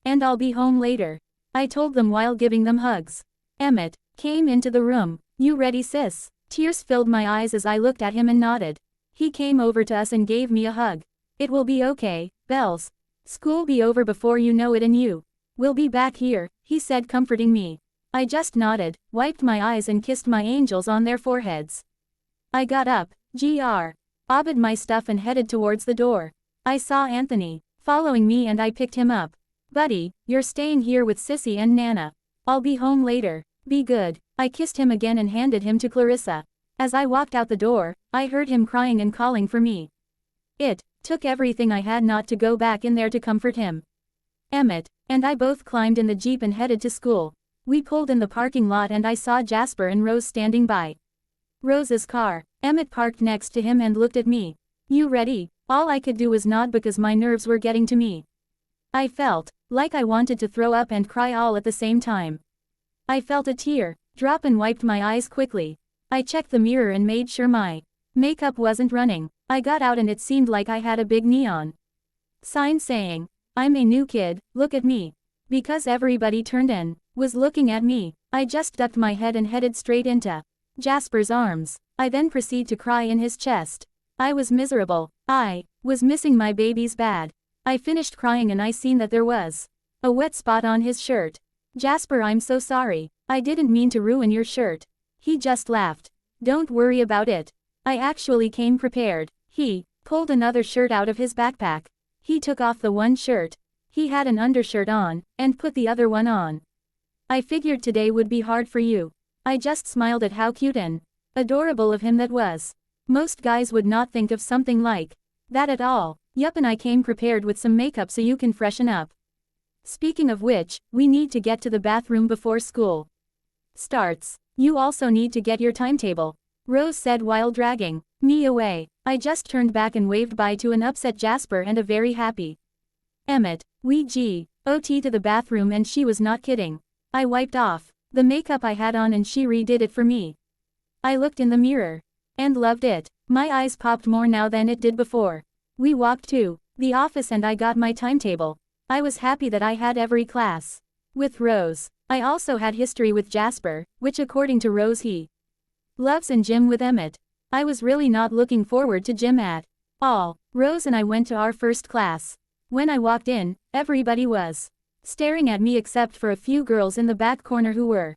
And I'll be home later, I told them while giving them hugs. Emmett came into the room. You ready, sis? Tears filled my eyes as I looked at him and nodded. He came over to us and gave me a hug. It will be okay, Bells. School be over before you know it and you will be back here, he said, comforting me. I just nodded, wiped my eyes and kissed my angels on their foreheads. I got up, obbed my stuff and headed towards the door. I saw Anthony following me and I picked him up. Buddy, you're staying here with Sissy and Nana. I'll be home later. Be good. I kissed him again and handed him to Clarissa. As I walked out the door, I heard him crying and calling for me. It took everything I had not to go back in there to comfort him. Emmett and I both climbed in the Jeep and headed to school. We pulled in the parking lot and I saw Jasper and Rose standing by Rose's car. Emmett parked next to him and looked at me. You ready? All I could do was nod because my nerves were getting to me. I felt like I wanted to throw up and cry all at the same time. I felt a tear drop and wiped my eyes quickly. I checked the mirror and made sure my makeup wasn't running. I got out and it seemed like I had a big neon sign saying, I'm a new kid, look at me. Because everybody turned and was looking at me, I just ducked my head and headed straight into Jasper's arms. I then proceeded to cry in his chest. I was miserable. I was missing my babies bad. I finished crying and I seen that there was a wet spot on his shirt. Jasper, I'm so sorry. I didn't mean to ruin your shirt. He just laughed. Don't worry about it. I actually came prepared. He pulled another shirt out of his backpack. He took off the one shirt he had an undershirt on, and put the other one on. I figured today would be hard for you. I just smiled at how cute and adorable of him that was. Most guys would not think of something like that at all. Yup, and I came prepared with some makeup so you can freshen up. Speaking of which, we need to get to the bathroom before school starts. You also need to get your timetable, Rose said while dragging me away. I just turned back and waved bye to an upset Jasper and a very happy Emmett. We got to the bathroom and she was not kidding. I wiped off the makeup I had on and she redid it for me. I looked in the mirror and loved it. My eyes popped more now than it did before. We walked to the office and I got my timetable. I was happy that I had every class with Rose. I also had history with Jasper, which according to Rose he loves, and gym with Emmett. I was really not looking forward to gym at all. Rose and I went to our first class. When I walked in, everybody was staring at me except for a few girls in the back corner who were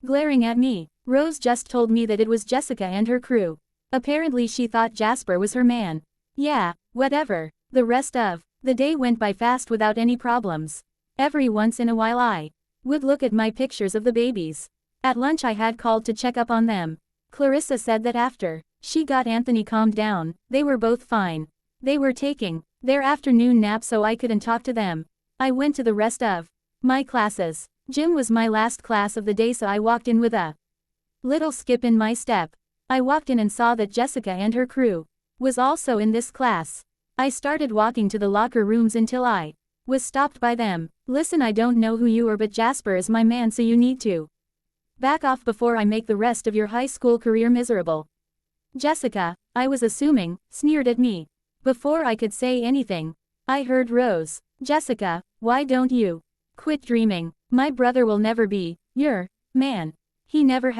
glaring at me. Rose just told me that it was Jessica and her crew. Apparently she thought Jasper was her man. Yeah, whatever. The rest of the day went by fast without any problems. Every once in a while I would look at my pictures of the babies. At lunch I had called to check up on them. Clarissa said that after she got Anthony calmed down, they were both fine. They were taking their afternoon nap so I couldn't talk to them. I went to the rest of my classes. Gym was my last class of the day, so I walked in with a little skip in my step. I walked in and saw that Jessica and her crew was also in this class. I started walking to the locker rooms until I was stopped by them. Listen, I don't know who you are, but Jasper is my man, so you need to back off before I make the rest of your high school career miserable. Jessica, I was assuming, sneered at me. Before I could say anything, I heard Rose. Jessica, why don't you quit dreaming? My brother will never be your man. He never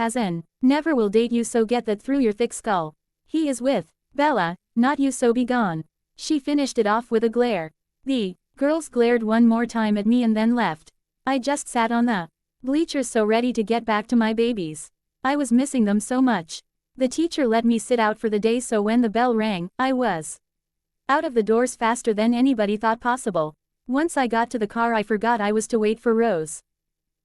never will date you, so get that through your thick skull. He is with Bella, not you, so be gone. She finished it off with a glare. The girls glared one more time at me and then left. I just sat on the bleachers so ready to get back to my babies. I was missing them so much. The teacher let me sit out for the day, so when the bell rang, I was out of the doors faster than anybody thought possible. Once I got to the car, I forgot I was to wait for Rose.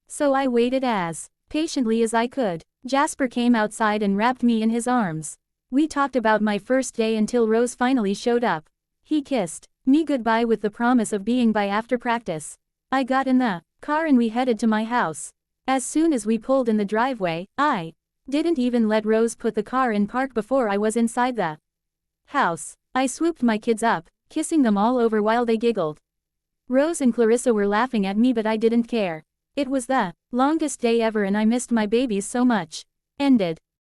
So I waited as patiently as I could. Jasper came outside and wrapped me in his arms. We talked about my first day until Rose finally showed up. He kissed me goodbye with the promise of being by after practice. I got in the car and we headed to my house. As soon as we pulled in the driveway, I didn't even let Rose put the car in park before I was inside the house. I swooped my kids up, kissing them all over while they giggled. Rose and Clarissa were laughing at me, but I didn't care. It was the longest day ever and I missed my babies so much. Ended.